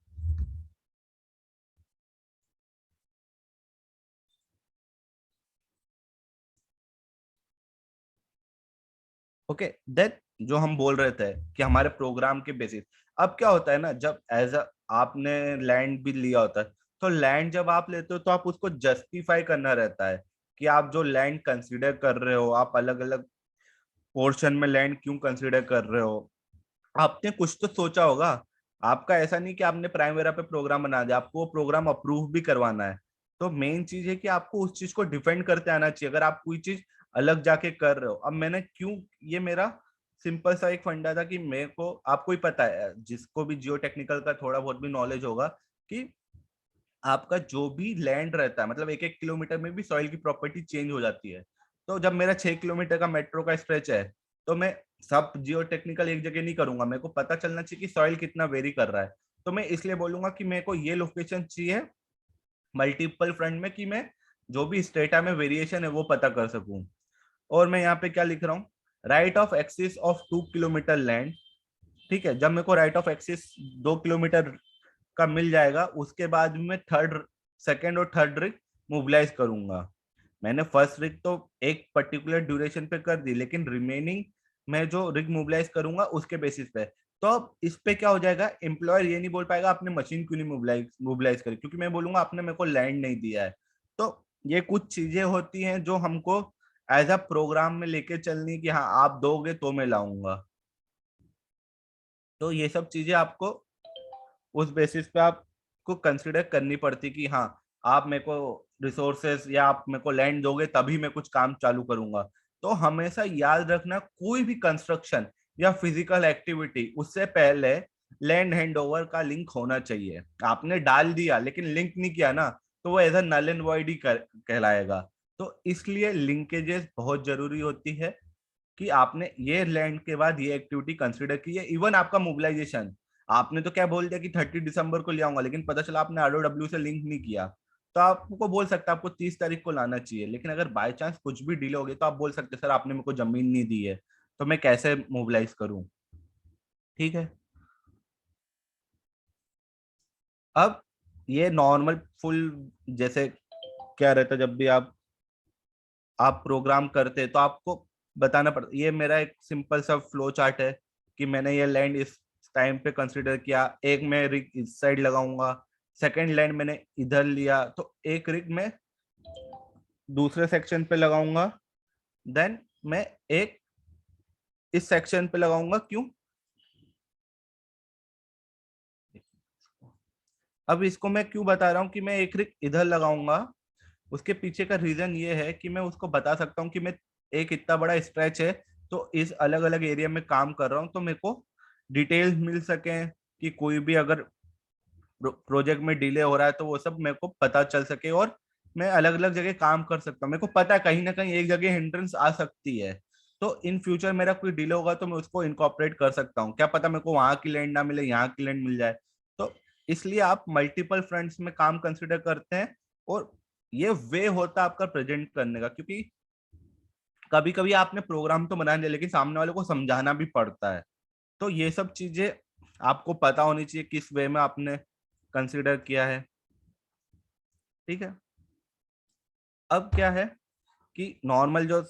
ओके, देन जो हम बोल रहे थे कि हमारे प्रोग्राम के बेसिस, अब क्या होता है ना, जब एज अ आपने लैंड भी लिया होता है, तो लैंड जब आप लेते हो तो आप उसको जस्टिफाई करना रहता है कि आप जो लैंड कंसीडर कर रहे हो, आप अलग अलग पोर्शन में लैंड क्यों कंसीडर कर रहे हो। आपने कुछ तो सोचा होगा। आपका ऐसा नहीं कि आपने प्राइमेरा पे प्रोग्राम बना दिया, आपको वो प्रोग्राम अप्रूव भी करवाना है। तो मेन चीज है कि आपको उस चीज को डिफेंड करते आना चाहिए, अगर आप कोई चीज अलग जाके कर रहे हो। अब मैंने क्यों, ये मेरा सिंपल सा एक फंडा था कि मेरे को, आपको ही पता है जिसको भी जियो टेक्निकल का थोड़ा बहुत भी नॉलेज होगा, कि आपका जो भी लैंड रहता है, मतलब 1-1 किलोमीटर में भी सॉइल की प्रॉपर्टी चेंज हो जाती है। तो जब मेरा 6 किलोमीटर का मेट्रो का स्ट्रेच है, तो मैं सब जियो टेक्निकल एक जगह नहीं करूंगा, मेरे को पता चलना चाहिए कि सॉइल कितना वेरी कर रहा है। तो मैं इसलिए बोलूंगा कि मेरे को ये लोकेशन चाहिए मल्टीपल फ्रंट में, कि मैं जो भी स्टेटा में वेरिएशन है वो पता कर सकूं। और मैं यहाँ पे क्या लिख रहा हूँ, right of axis of 2 kilometre land. ठीक है, जब मेरे को राइट ऑफ एक्सिस 2 किलोमीटर का मिल जाएगा, उसके बाद मैं सेकंड और थर्ड रिग मोबिलाइज करूंगा। मैंने फर्स्ट रिग तो एक पर्टिकुलर ड्यूरेशन पे कर दी, लेकिन रिमेनिंग मैं जो रिग मोबिलाइज करूंगा उसके बेसिस पे। तो अब इस पे क्या हो जाएगा, एम्प्लॉयर ये नहीं बोल पाएगा आपने मशीन क्यों नहीं मोबिलाइज करी, क्योंकि मैं बोलूंगा आपने मेरे को लैंड नहीं दिया है। तो ये कुछ चीजें होती हैं जो हमको एज अ प्रोग्राम में लेके चलनी, कि हाँ आप दोगे तो मैं लाऊंगा। तो ये सब चीजें आपको उस बेसिस पे आपको कंसिडर करनी पड़ती कि हाँ, आप मेरे को रिसोर्सेस या आप मेरे को लैंड दोगे तभी मैं कुछ काम चालू करूंगा। तो हमेशा याद रखना, कोई भी कंस्ट्रक्शन या फिजिकल एक्टिविटी, उससे पहले लैंड हैंडओवर का लिंक होना चाहिए। आपने डाल दिया लेकिन लिंक नहीं किया ना, तो वो as a null and void ही कहलाएगा। तो इसलिए लिंकेजेस बहुत जरूरी होती है, कि आपने ये लैंड के बाद ये एक्टिविटी कंसिडर की है। इवन आपका मोबिलाइजेशन, आपने तो क्या बोल दिया कि 30 दिसंबर को ले आऊंगा, लेकिन पता चला आपने आरओडब्ल्यू से लिंक नहीं किया, तो आपको बोल सकते हैं आपको 30 तारीख को लाना चाहिए। लेकिन अगर बाय चांस कुछ भी डिले हो गई, तो आप बोल सकते सर आपने मेरे को जमीन नहीं दी है, तो मैं कैसे मोबिलाइज करूं। ठीक है। अब ये नॉर्मल फुल, जैसे क्या रहता है, जब भी आप प्रोग्राम करते हैं तो आपको बताना पड़ता, ये मेरा एक सिंपल सा फ्लो चार्ट है कि मैंने ये लैंड इस टाइम पे कंसीडर किया, एक मैं रिग इस साइड लगाऊंगा, सेकंड लैंड मैंने इधर लिया, तो एक रिग मैं दूसरे सेक्शन पे लगाऊंगा, देन मैं एक इस सेक्शन पे लगाऊंगा। क्यों, अब इसको मैं क्यों बता रहा हूँ कि मैं एक रिग इधर लगाऊंगा, उसके पीछे का रीजन ये है कि मैं उसको बता सकता हूँ कि मैं एक इतना बड़ा स्ट्रेच है, तो इस अलग अलग एरिया में काम कर रहा हूँ, तो मेरे को डिटेल्स मिल सके, कि कोई भी अगर प्रोजेक्ट में डिले हो रहा है तो वो सब मेरे को पता चल सके, और मैं अलग अलग जगह काम कर सकता हूँ। मेरे को पता है कहीं ना कहीं एक जगह हिंड्रेंस आ सकती है, तो इन फ्यूचर मेरा कोई डिले होगा तो मैं उसको इनकॉर्पोरेट कर सकता हूँ। क्या पता मेरे को वहां की लैंड ना मिले, यहाँ की लैंड मिल जाए। तो इसलिए आप मल्टीपल फ्रंट्स में काम कंसिडर करते हैं, और ये वे होता है आपका प्रेजेंट करने का, क्योंकि कभी कभी आपने प्रोग्राम तो बना लिया लेकिन सामने वाले को समझाना भी पड़ता है। तो ये सब चीजें आपको पता होनी चाहिए किस वे में आपने कंसिडर किया है। ठीक है। अब क्या है कि नॉर्मल जो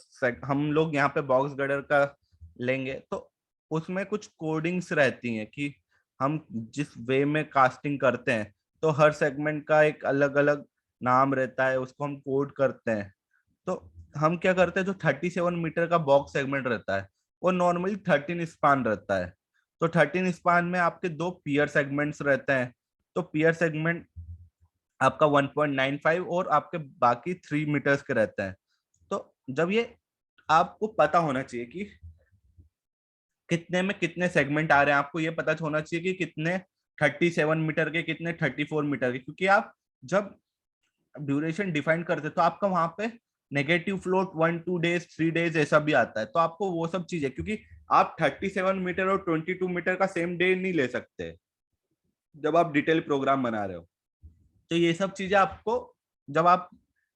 हम लोग यहाँ पे बॉक्स गडर का लेंगे, तो उसमें कुछ कोडिंग्स रहती हैं कि हम जिस वे में कास्टिंग करते हैं, तो हर सेगमेंट का एक अलग अलग नाम रहता है, उसको हम कोड करते हैं। तो हम क्या करते हैं, जो 37 मीटर का बॉक्स सेगमेंट रहता है, वो नॉर्मली 13 स्पान रहता है। तो 13 स्पान में आपके दो पियर सेगमेंट्स रहते हैं। तो पियर सेगमेंट आपका 1.95 और आपके बाकी 3 मीटर्स के रहते हैं। तो जब ये आपको पता होना चाहिए कि कितने में कितने सेगमेंट आ रहे हैं, आपको ये पता होना चाहिए कि कितने 37 मीटर के, कितने 34 मीटर के, क्योंकि आप जब ड्यूरेशन डिफाइन करते तो आपका वहां पे नेगेटिव फ्लोट 1-2 डेज 3 डेज ऐसा भी आता है। तो आपको वो सब चीजें, क्योंकि आप 37 मीटर और 22 मीटर का सेम डे नहीं ले सकते जब आप डिटेल प्रोग्राम बना रहे हो। तो ये सब चीजें आपको, जब आप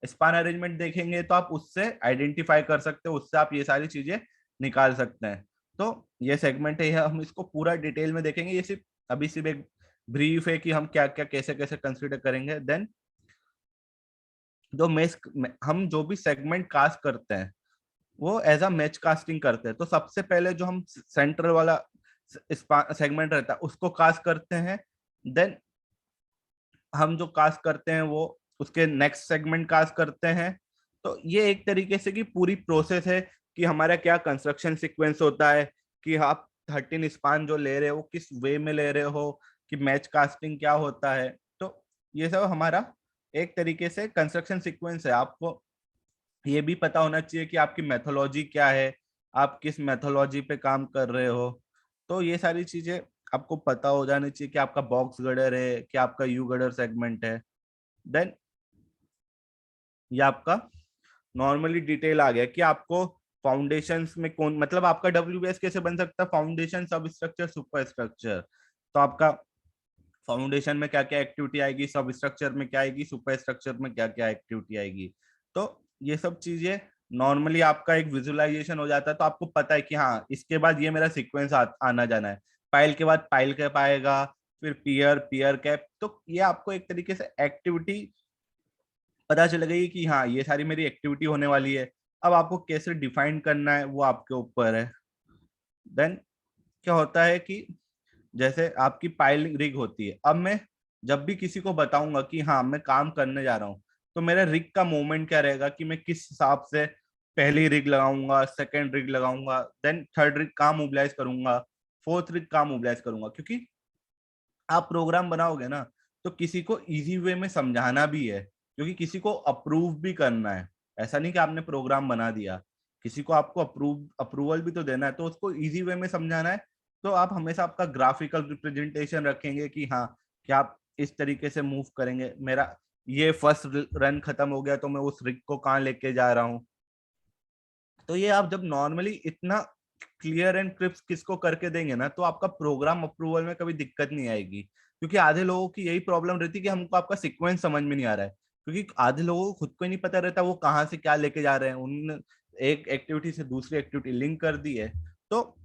स्पान अरेंजमेंट देखेंगे तो आप उससे आइडेंटिफाई कर सकते हो, उससे आप ये सारी चीजें निकाल सकते हैं। तो ये सेगमेंट है, हम इसको पूरा डिटेल में देखेंगे। ये सिर्फ अभी सिर्फ एक ब्रीफ है कि हम क्या क्या कैसे कैसे कंसिडर करेंगे। देन जो मेस हम जो भी सेगमेंट कास्ट करते हैं, वो एज अ मैच कास्टिंग करते हैं। तो सबसे पहले जो हम सेंट्रल वाला सेगमेंट रहता है उसको कास्ट करते हैं, देन हम जो कास्ट करते हैं वो उसके नेक्स्ट सेगमेंट कास्ट करते हैं। तो ये एक तरीके से की पूरी प्रोसेस है कि हमारा क्या कंस्ट्रक्शन सीक्वेंस होता है, कि आप 13 स्पान जो ले रहे हो किस वे में ले रहे हो, कि मैच कास्टिंग क्या होता है। तो ये सब हमारा एक तरीके से कंस्ट्रक्शन सीक्वेंस है। आपको ये भी पता होना चाहिए कि आपकी मेथोलॉजी क्या है, आप किस मेथोलॉजी पे काम कर रहे हो। तो ये सारी चीजें आपको पता हो जानी चाहिए कि आपका बॉक्स गडर है, कि आपका यू गडर सेगमेंट है। देन ये आपका नॉर्मली डिटेल आ गया कि आपको फाउंडेशंस में कौन, मतलब आपका डब्ल्यूबीएस कैसे बन सकता है, फाउंडेशन, सब स्ट्रक्चर, सुपर स्ट्रक्चर। तो आपका फाउंडेशन में क्या क्या एक्टिविटी आएगी, सब स्ट्रक्चर में क्या आएगी, सुपर स्ट्रक्चर में क्या क्या एक्टिविटी आएगी। तो ये सब चीजें नॉर्मली आपका एक विजुअलाइजेशन हो जाता है। तो आपको पता है कि हाँ इसके बाद ये मेरा सीक्वेंस आना जाना है, पाइल के बाद पाइल कैप आएगा, फिर पियर, पियर कैप। तो ये आपको एक तरीके से एक्टिविटी पता चल गई कि हाँ ये सारी मेरी एक्टिविटी होने वाली है। अब आपको कैसे डिफाइन करना है वो आपके ऊपर है। देन क्या होता है कि जैसे आपकी पाइलिंग रिग होती है, अब मैं जब भी किसी को बताऊंगा कि हाँ मैं काम करने जा रहा हूँ, तो मेरा रिग का मूवमेंट क्या रहेगा कि मैं किस हिसाब से पहली रिग लगाऊंगा, सेकंड रिग लगाऊंगा, देन थर्ड रिग कहाँ मोबिलाइज करूंगा, फोर्थ रिग कहाँ मोबिलाइज करूंगा। क्योंकि आप प्रोग्राम बनाओगे ना तो किसी को इजी वे में समझाना भी है, क्योंकि किसी को अप्रूव भी करना है। ऐसा नहीं कि आपने प्रोग्राम बना दिया, किसी को आपको अप्रूवल भी तो देना है, तो उसको इजी वे में समझाना है। तो आप हमेशा आपका ग्राफिकल रिप्रेजेंटेशन रखेंगे कि हाँ कि आप इस तरीके से मूव करेंगे, मेरा ये फर्स्ट रन खत्म हो गया तो मैं उस रिग को कहाँ लेके जा रहा हूँ। तो ये आप जब नॉर्मली इतना क्लियर एंड क्रिस्प किसको करके देंगे ना, तो आपका प्रोग्राम अप्रूवल में कभी दिक्कत नहीं आएगी। क्योंकि आधे लोगों की यही प्रॉब्लम रहती है कि हमको आपका सीक्वेंस समझ में नहीं आ रहा है, क्योंकि आधे लोगों को खुद को ही नहीं पता रहता वो कहाँ से क्या लेके जा रहे हैं, उन एक एक्टिविटी से दूसरी एक्टिविटी लिंक कर दी है। तो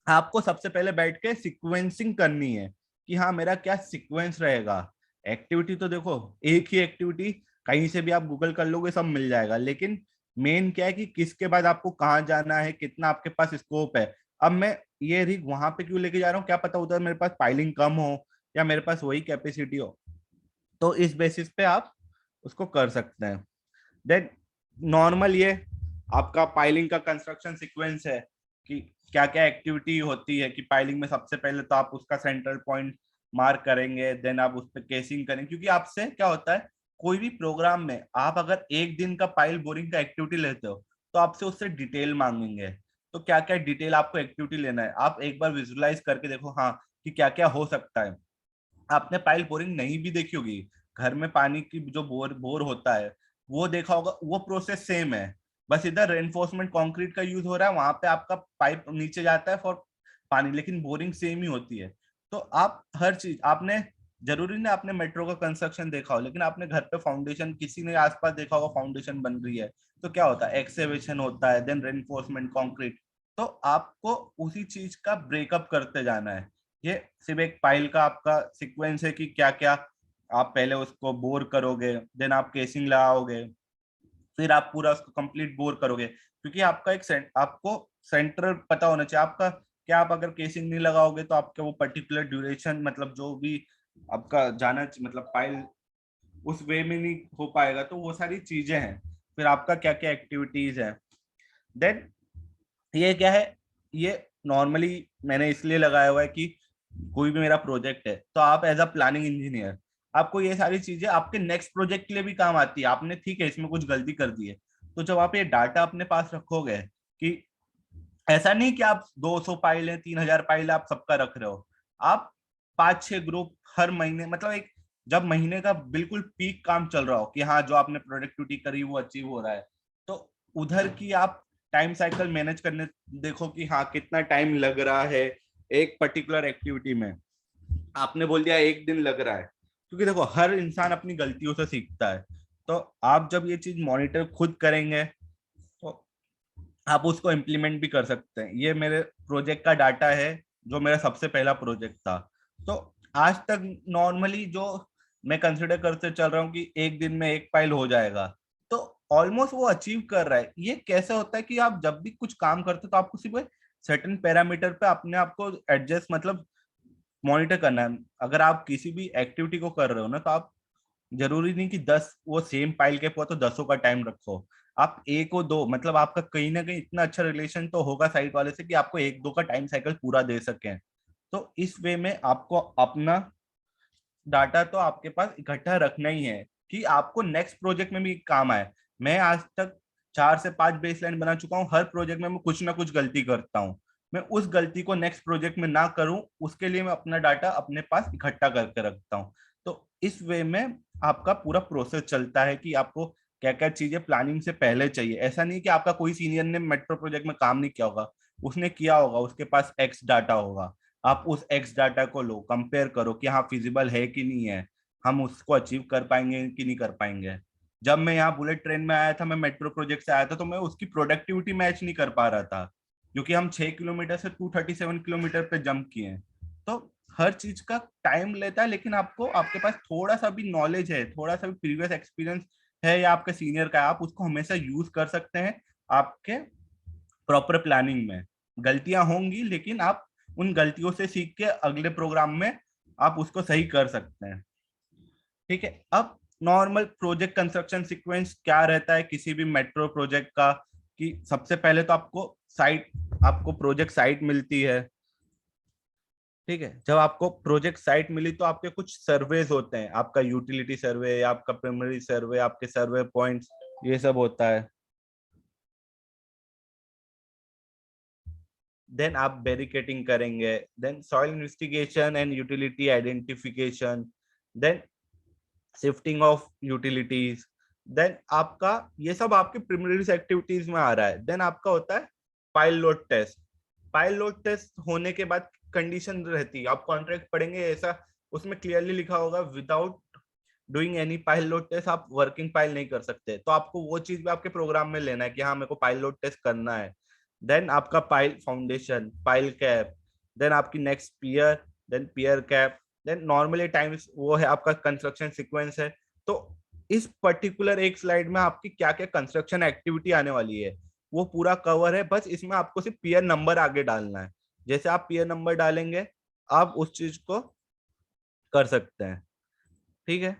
आपको सबसे पहले बैठ के सीक्वेंसिंग करनी है कि हाँ मेरा क्या सीक्वेंस रहेगा। एक्टिविटी तो देखो एक ही एक्टिविटी कहीं से भी आप गूगल कर लोगे सब मिल जाएगा, लेकिन मेन क्या है कि किसके बाद आपको कहाँ जाना है, कितना आपके पास स्कोप है। अब मैं ये रिग वहां पे क्यों लेके जा रहा हूँ, क्या पता उधर मेरे पास पाइलिंग कम हो या मेरे पास वही कैपेसिटी हो। तो इस बेसिस पे आप उसको कर सकते हैं। देन नॉर्मल ये आपका पाइलिंग का कंस्ट्रक्शन सीक्वेंस है कि क्या क्या एक्टिविटी होती है। कि पाइलिंग में सबसे पहले तो आप उसका सेंट्रल पॉइंट मार्क करेंगे, देन आप उस पर केसिंग करेंगे। क्योंकि आपसे क्या होता है, कोई भी प्रोग्राम में आप अगर एक दिन का पाइल बोरिंग का एक्टिविटी लेते हो तो आपसे उससे डिटेल मांगेंगे। तो क्या क्या डिटेल आपको एक्टिविटी लेना है, आप एक बार विजुलाइज करके देखो हाँ कि क्या क्या हो सकता है। आपने पाइल बोरिंग नहीं भी देखी होगी, घर में पानी की जो बोर बोर होता है वो देखा होगा, वो प्रोसेस सेम है। बस इधर रेनफोर्समेंट कंक्रीट का यूज हो रहा है, वहां पे आपका पाइप नीचे जाता है फॉर पानी, लेकिन बोरिंग सेम ही होती है। तो आप हर चीज आपने, जरूरी नहीं आपने मेट्रो का कंस्ट्रक्शन देखा हो, लेकिन आपने घर पे फाउंडेशन किसी ने आसपास देखा होगा, फाउंडेशन बन रही है तो क्या होता है, एक्सेवेशन होता है, देन रेनफोर्समेंट कंक्रीट। तो आपको उसी चीज का ब्रेकअप करते जाना है। ये सिर्फ एक पाइल का आपका सीक्वेंस है कि क्या क्या आप पहले उसको बोर करोगे, देन आप केसिंग लगाओगे, फिर आप पूरा उसको कंप्लीट बोर करोगे। क्योंकि आपका आपको सेंटर पता होना चाहिए आपका, क्या आप अगर केसिंग नहीं लगाओगे तो आपका वो पर्टिकुलर ड्यूरेशन, मतलब जो भी आपका जाना मतलब पाइल उस वे में नहीं हो पाएगा। तो वो सारी चीजें हैं। फिर आपका क्या क्या एक्टिविटीज है। देन ये क्या है, ये नॉर्मली मैंने इसलिए लगाया हुआ है कि कोई भी मेरा प्रोजेक्ट है तो आप एज अ प्लानिंग इंजीनियर आपको ये सारी चीजें आपके नेक्स्ट प्रोजेक्ट के लिए भी काम आती है। आपने ठीक है इसमें कुछ गलती कर दी है, तो जब आप ये डाटा अपने पास रखोगे, कि ऐसा नहीं कि आप 200 फाइल है, 3000 फाइल आप सबका रख रहे हो, आप 5-6 ग्रुप हर महीने, मतलब एक जब महीने का बिल्कुल पीक काम चल रहा हो कि हाँ जो आपने प्रोडक्टिविटी करी वो अचीव हो रहा है, तो उधर की आप टाइम साइकिल मैनेज करने देखो कि हाँ कितना टाइम लग रहा है एक पर्टिकुलर एक्टिविटी में। आपने बोल दिया एक दिन लग रहा है, क्योंकि देखो हर इंसान अपनी गलतियों से सीखता है। तो आप जब ये चीज मॉनिटर खुद करेंगे तो आप उसको इम्प्लीमेंट भी कर सकते हैं। ये मेरे प्रोजेक्ट का डाटा है, जो मेरा सबसे पहला प्रोजेक्ट था। तो आज तक नॉर्मली जो मैं कंसिडर करते चल रहा हूँ कि एक दिन में एक फाइल हो जाएगा। तो ऑलमोस्ट वो अचीव कर रहा है। ये कैसे होता है कि आप जब भी कुछ काम करते हो तो आपको सिर्फ सर्टेन पैरामीटर पे अपने आप को एडजस्ट मतलब मॉनिटर करना है। अगर आप किसी भी एक्टिविटी को कर रहे हो ना, तो आप जरूरी नहीं कि 10 वो सेम पाइल के हुआ तो 10 का टाइम रखो। आप एक और दो मतलब आपका कहीं ना कहीं इतना अच्छा रिलेशन तो होगा साइट वाले से कि आपको एक दो का टाइम साइकिल पूरा दे सकें। तो इस वे में आपको अपना डाटा तो आपके पास इकट्ठा रखना ही है कि आपको नेक्स्ट प्रोजेक्ट में भी काम आए। मैं आज तक 4 से 5 बेसलाइन बना चुका हूँ, हर प्रोजेक्ट में मैं कुछ ना कुछ गलती करता हूँ। मैं उस गलती को नेक्स्ट प्रोजेक्ट में ना करूं, उसके लिए मैं अपना डाटा अपने पास इकट्ठा करके रखता हूँ। तो इस वे में आपका पूरा प्रोसेस चलता है कि आपको क्या क्या चीजें प्लानिंग से पहले चाहिए। ऐसा नहीं कि आपका कोई सीनियर ने मेट्रो प्रोजेक्ट में काम नहीं किया होगा, उसने किया होगा, उसके पास एक्स डाटा होगा। आप उस एक्स डाटा को लो, कंपेयर करो कि हाँ फिजिबल है कि नहीं है, हम उसको अचीव कर पाएंगे कि नहीं कर पाएंगे। जब मैं यहाँ बुलेट ट्रेन में आया था, मैं मेट्रो प्रोजेक्ट से आया था, तो मैं उसकी प्रोडक्टिविटी मैच नहीं कर पा रहा था, क्योंकि हम 6 किलोमीटर से 237 किलोमीटर पे जंप किए हैं। तो हर चीज का टाइम लेता है, लेकिन आपको आपके पास थोड़ा सा भी नॉलेज है, थोड़ा सा भी प्रीवियस एक्सपीरियंस है या आपके सीनियर का है, आप उसको हमेशा यूज कर सकते हैं आपके प्रॉपर प्लानिंग में। गलतियां होंगी, लेकिन आप उन गलतियों से सीख के अगले प्रोग्राम में आप उसको सही कर सकते हैं। ठीक है। अब नॉर्मल प्रोजेक्ट कंस्ट्रक्शन सीक्वेंस क्या रहता है किसी भी मेट्रो प्रोजेक्ट का, कि सबसे पहले तो आपको प्रोजेक्ट साइट मिलती है। ठीक है। जब आपको प्रोजेक्ट साइट मिली तो आपके कुछ सर्वेज होते हैं, आपका यूटिलिटी सर्वे, आपका प्राइमरी सर्वे, आपके सर्वे पॉइंट्स, ये सब होता है। देन आप बैरिकेटिंग करेंगे, then soil investigation and utility identification, then shifting of utilities. Then आपका ये सब आपके प्रिलिमिनरी एक्टिविटीज में आ रहा है। देन आपका होता है pile load test. Pile load test होने के बाद कंडीशन रहती है, आप कॉन्ट्रैक्ट पढ़ेंगे, ऐसा उसमें क्लियरली लिखा होगा without doing any pile load test आप वर्किंग पाइल नहीं कर सकते। तो आपको वो चीज भी आपके प्रोग्राम में लेना है कि हाँ मेरे को पाइल लोड टेस्ट करना है। देन आपका pile foundation, pile cap, then आपकी next pier, then pier cap, then normally times वो है आपका कंस्ट्रक्शन सीक्वेंस है। तो इस पर्टिकुलर एक स्लाइड में आपकी क्या क्या कंस्ट्रक्शन एक्टिविटी आने वाली है वो पूरा कवर है। बस इसमें आपको सिर्फ पियर नंबर आगे डालना है। जैसे आप पियर नंबर डालेंगे आप उस चीज को कर सकते हैं। ठीक है।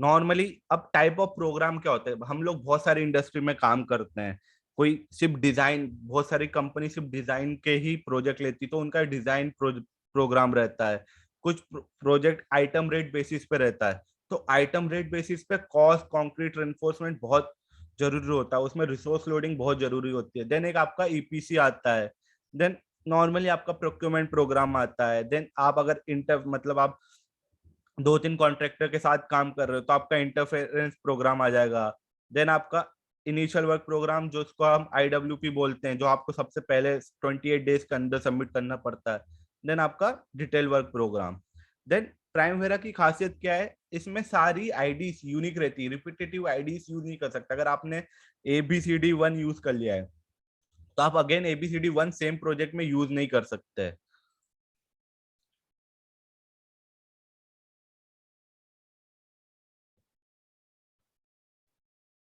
नॉर्मली अब टाइप ऑफ प्रोग्राम क्या होता है, हम लोग बहुत सारी इंडस्ट्री में काम करते हैं। कोई सिर्फ डिजाइन, बहुत सारी कंपनी सिर्फ डिजाइन के ही प्रोजेक्ट लेती, तो उनका डिजाइन प्रोग्राम रहता है। कुछ प्रोजेक्ट आइटम रेट बेसिस पे रहता है। तो आइटम रेट बेसिस पे कॉस्ट कंक्रीट रेनफोर्समेंट बहुत जरूरी होता है, उसमें रिसोर्स लोडिंग बहुत जरूरी होती है। देन एक आपका ईपीसी आता है। देन नॉर्मली आपका प्रोक्योरमेंट प्रोग्राम आता है। देन आप अगर इंटर मतलब आप 2-3 कॉन्ट्रैक्टर के साथ काम कर रहे हो तो आपका इंटरफेरेंस प्रोग्राम आ जाएगा। देन आपका इनिशियल वर्क प्रोग्राम, जो उसको हम आईडब्ल्यूपी बोलते हैं, जो आपको सबसे पहले 28 डेज के अंदर सबमिट करना पड़ता है। देन आपका detail work program. Then Primavera की खासियत क्या है, इसमें सारी आईडीज यूनिक रहती है, रिपीटेटिव आईडीज यूज नहीं कर सकता। अगर आपने ABCD1 यूज कर लिया है तो आप अगेन ABCD1 सेम प्रोजेक्ट में यूज नहीं कर सकते।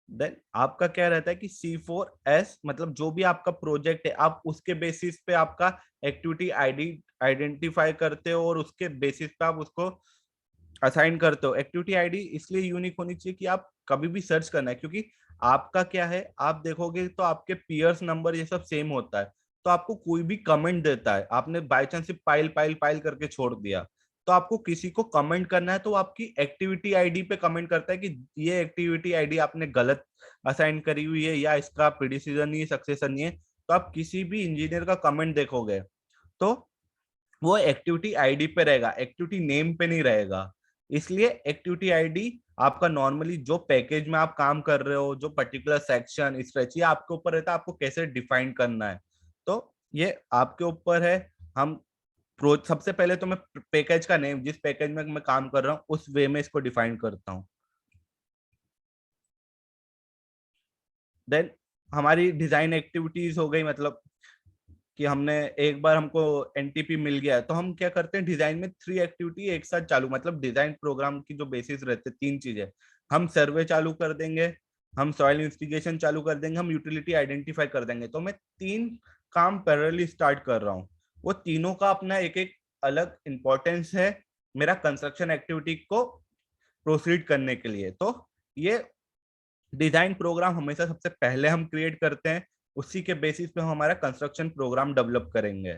देन आपका क्या रहता है कि C4S मतलब जो भी आपका प्रोजेक्ट है आप उसके बेसिस पे आपका एक्टिविटी आईडी आइडेंटिफाई करते हो और उसके बेसिस पे आप उसको असाइन करते हो। एक्टिविटी आईडी इसलिए यूनिक होनी चाहिए कि आप कभी भी सर्च करना है, क्योंकि आपका क्या है, आप देखोगे तो आपके पीयर्स नंबर ये सब सेम होता है। तो आपको कोई भी कमेंट देता है, आपने बाय चांस सिर्फ पाइल पाइल पाइल करके छोड़ दिया, तो आपको किसी को कमेंट करना है तो आपकी एक्टिविटी आईडी पे कमेंट करता है कि ये एक्टिविटी आईडी आपने गलत असाइन करी हुई है या इसका प्रीडिसीजर नहीं है, सक्सेसर नहीं है। तो आप किसी भी इंजीनियर का कमेंट देखोगे तो वो एक्टिविटी आईडी पे रहेगा, एक्टिविटी नेम पे नहीं रहेगा। इसलिए एक्टिविटी आईडी आपका नॉर्मली जो पैकेज में आप काम कर रहे हो, जो पर्टिकुलर सेक्शन स्ट्रेच, ये आपके ऊपर रहता है आपको कैसे डिफाइन करना है। तो ये आपके ऊपर है। हम सबसे पहले तो मैं पैकेज का नेम, जिस पैकेज में मैं काम कर रहा हूँ उस वे में इसको डिफाइन करता हूँ। देन हमारी डिजाइन एक्टिविटीज हो गई, मतलब कि हमने एक बार हमको एनटीपी मिल गया तो हम क्या करते हैं, डिजाइन में 3 एक्टिविटी एक साथ चालू, मतलब डिजाइन प्रोग्राम की जो बेसिस रहते हैं 3 चीजें, हम सर्वे चालू कर देंगे, हम सॉइल इन्वेस्टिगेशन चालू कर देंगे, हम यूटिलिटी आइडेंटिफाई कर देंगे। तो मैं 3 काम पैरेलली स्टार्ट कर रहा हूँ। वो तीनों का अपना एक एक अलग इंपॉर्टेंस है मेरा कंस्ट्रक्शन एक्टिविटी को प्रोसीड करने के लिए। तो ये डिजाइन प्रोग्राम हमेशा सबसे पहले हम क्रिएट करते हैं, उसी के बेसिस पे हम हमारा कंस्ट्रक्शन प्रोग्राम डेवलप करेंगे।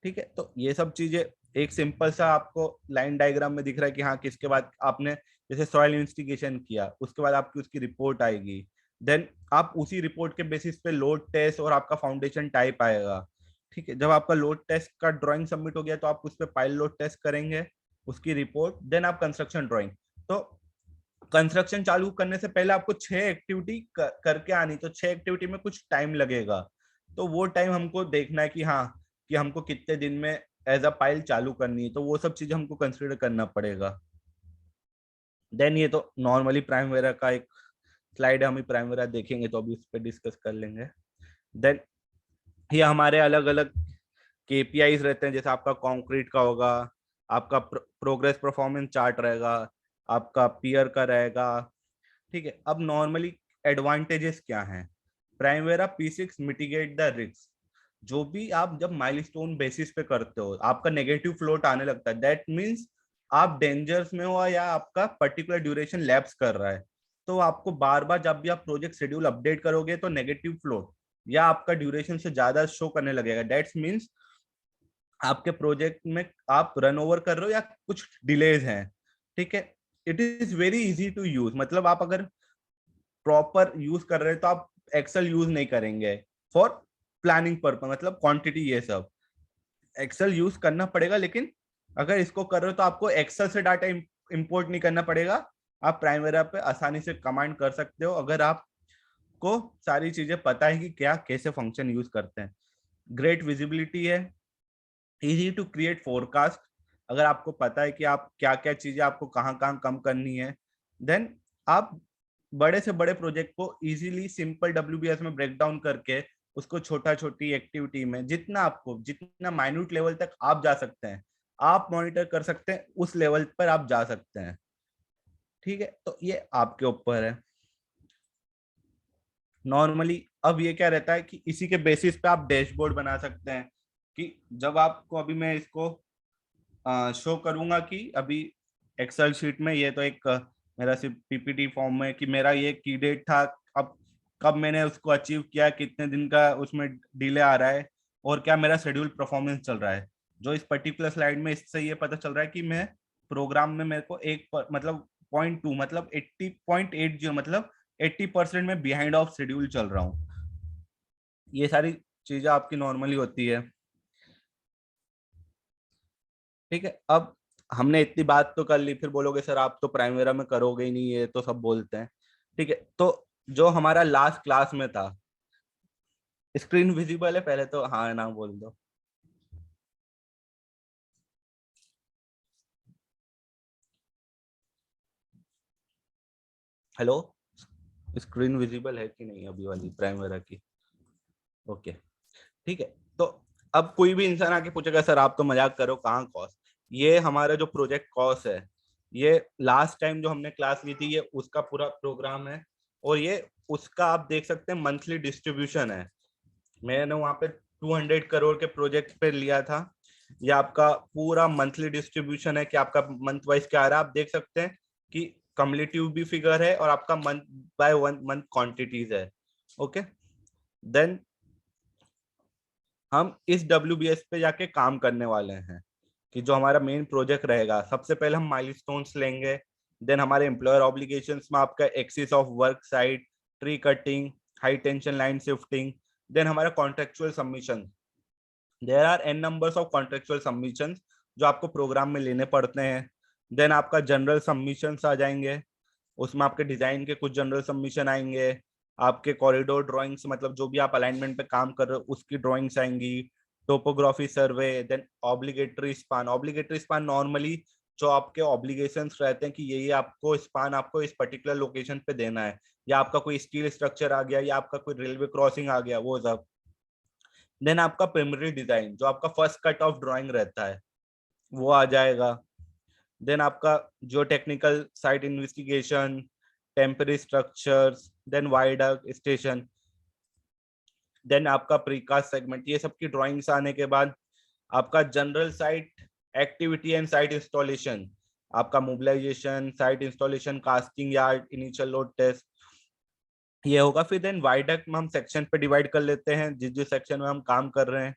ठीक है, तो ये सब चीजें एक सिंपल सा आपको लाइन डायग्राम में दिख रहा है कि हाँ किसके बाद आपने जैसे सॉइल इन्वेस्टिगेशन किया, उसके बाद आपकी उसकी रिपोर्ट आएगी, देन आप उसी रिपोर्ट के बेसिस पे लोड टेस्ट और आपका फाउंडेशन टाइप आएगा। ठीक है, जब आपका लोड टेस्ट का ड्राइंग सबमिट हो गया तो आप उस पर पाइल लोड टेस्ट करेंगे, उसकी रिपोर्ट, देन आप कंस्ट्रक्शन ड्राइंग। तो कंस्ट्रक्शन चालू करने से पहले आपको 6 एक्टिविटी करके आनी, तो 6 एक्टिविटी में कुछ टाइम लगेगा, तो वो टाइम हमको देखना है कि हाँ कि हमको कितने दिन में एज अ पाइल चालू करनी है, तो वो सब चीजें हमको कंसिडर करना पड़ेगा। देन ये तो नॉर्मली प्राइमवेरा का एक स्लाइड है, हम प्राइमवेरा देखेंगे तो अभी उस पर डिस्कस कर लेंगे। देन ये हमारे अलग अलग केपीआईज रहते हैं, जैसे आपका कंक्रीट का होगा, आपका प्रोग्रेस परफॉर्मेंस चार्ट रहेगा, आपका पीयर का रहेगा। ठीक है, अब नॉर्मली एडवांटेजेस क्या हैं? Primavera P6 mitigate the risk. जो भी आप जब माइलस्टोन बेसिस पे करते हो आपका नेगेटिव फ्लोट आने लगता है, दैट मींस आप डेंजर्स में हो या आपका पर्टिकुलर ड्यूरेशन लैप्स कर रहा है, तो आपको बार बार जब भी आप प्रोजेक्ट शेड्यूल अपडेट करोगे तो नेगेटिव फ्लोट या आपका ड्यूरेशन से ज्यादा शो करने लगेगा। दैट्स मींस आपके प्रोजेक्ट में आप रन ओवर कर रहे हो या कुछ डिलेज हैं। ठीक है, it is very easy to use, मतलब आप अगर प्रॉपर यूज कर रहे हैं तो आप एक्सेल यूज नहीं करेंगे फॉर प्लानिंग पर्पस, मतलब क्वांटिटी ये सब एक्सेल यूज करना पड़ेगा, लेकिन अगर इसको कर रहे हो तो आपको एक्सेल से डाटा इंपोर्ट नहीं करना पड़ेगा, आप प्राइमवेरा पे आसानी से कमांड कर सकते हो अगर आपको सारी चीजें पता है कि क्या कैसे फंक्शन यूज करते हैं। ग्रेट विजिबिलिटी है, इजी टू क्रिएट फोरकास्ट, अगर आपको पता है कि आप क्या क्या चीजें आपको कहाँ कहाँ कम करनी है, देन आप बड़े से बड़े प्रोजेक्ट को इजीली सिंपल WBS में ब्रेक डाउन करके उसको छोटा छोटी एक्टिविटी में जितना माइन्यूट लेवल तक आप जा सकते हैं, आप मॉनिटर कर सकते हैं, उस लेवल पर आप जा सकते हैं। ठीक है, तो ये आपके ऊपर है। नॉर्मली अब ये क्या रहता है कि इसी के बेसिस पे आप डैशबोर्ड बना सकते हैं, कि जब आपको अभी मैं इसको शो करूंगा कि अभी एक्सेल शीट में ये तो एक मेरा सिर्फ पीपीटी फॉर्म में कि मेरा ये की डेट था, अब कब मैंने उसको अचीव किया, कितने दिन का उसमें डिले आ रहा है और क्या मेरा शेड्यूल परफॉर्मेंस चल रहा है। जो इस पर्टिकुलर स्लाइड में इससे ये पता चल रहा है कि मैं प्रोग्राम में मेरे को मतलब 0.2 मतलब 80.80 मतलब 80% में बिहाइंड ऑफ शेड्यूल चल रहा हूँ। ये सारी चीजें आपकी नॉर्मली होती है। ठीक है, अब हमने इतनी बात तो कर ली, फिर बोलोगे सर आप तो प्राइमवेरा में करोगे ही नहीं, ये तो सब बोलते हैं। ठीक है, तो जो हमारा लास्ट क्लास में था, स्क्रीन विजिबल है पहले तो हाँ ना बोल दो। हेलो, स्क्रीन विजिबल है कि नहीं अभी वाली प्राइमवेरा की? ओके, ठीक है। तो अब कोई भी इंसान आके पूछेगा सर आप तो मजाक करो, कहाँ कॉस्ट? ये हमारा जो प्रोजेक्ट कॉस्ट है, ये लास्ट टाइम जो हमने क्लास ली थी ये उसका पूरा प्रोग्राम है, और ये उसका आप देख सकते हैं मंथली डिस्ट्रीब्यूशन है। मैंने वहां पे 200 करोड़ के प्रोजेक्ट पे लिया था। ये आपका पूरा मंथली डिस्ट्रीब्यूशन है कि आपका मंथ वाइज क्या आ रहा है। आप देख सकते हैं कि कम्युलेटिव भी फिगर है और आपका मंथ बाय मंथ क्वांटिटीज है। ओके, देन हम इस WBS पे जाके काम करने वाले हैं कि जो हमारा मेन प्रोजेक्ट रहेगा, सबसे पहले हम माइलस्टोन्स लेंगे, देन हमारे एम्प्लॉयर ऑब्लिगेशंस में आपका access of work site, tree cutting, high tension line shifting, then हमारा contractual submission. There are n numbers of contractual submission जो आपको प्रोग्राम में लेने पड़ते हैं। देन आपका जनरल सबमिशन आ जाएंगे, उसमें आपके डिजाइन के कुछ जनरल सबमिशन आएंगे, आपके कॉरिडोर ड्राइंग्स मतलब जो भी आप अलाइनमेंट पे काम कर रहे हो उसकी ड्राइंग्स आएंगी, topography survey, then obligatory span. Obligatory span normally जो आपके ऑब्लिगेशंस रहते हैं कि ये आपको स्पान आपको इस पर्टिकुलर लोकेशन पे देना है, या आपका कोई स्टील स्ट्रक्चर आ गया या आपका कोई रेलवे क्रॉसिंग आ गया, वो सब। देन आपका प्रिलिमिनरी डिजाइन जो आपका फर्स्ट कट ऑफ ड्राइंग रहता है वो आ जाएगा। देन आपका जो technical site investigation, temporary structures, then viaduct station, then आपका प्रीकास्ट सेगमेंट, ये सब की ड्राइंग्स आने के बाद आपका general site activity and site installation, आपका mobilization, site installation, casting yard, initial load test, ये होगा। फिर देन वायडक्ट में हम सेक्शन पे डिवाइड कर लेते हैं जिस जिस सेक्शन में हम काम कर रहे हैं।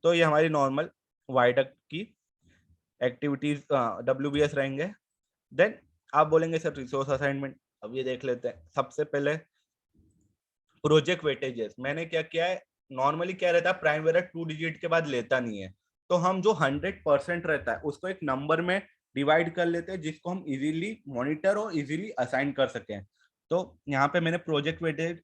तो ये हमारी नॉर्मल वायडक्ट की एक्टिविटीज WBS रहेंगे। देन आप बोलेंगे सर रिसोर्स असाइनमेंट, अब ये देख लेते हैं। सबसे पहले प्रोजेक्ट वेटेजेस मैंने क्या किया है, नॉर्मली क्या रहता है प्राइमवेरा 2 डिजिट के बाद लेता नहीं है, तो हम जो 100% रहता है उसको एक नंबर में डिवाइड कर लेते हैं जिसको हम इजीली मॉनिटर और इजीली असाइन कर सकें। तो यहाँ पे मैंने प्रोजेक्ट वेटेज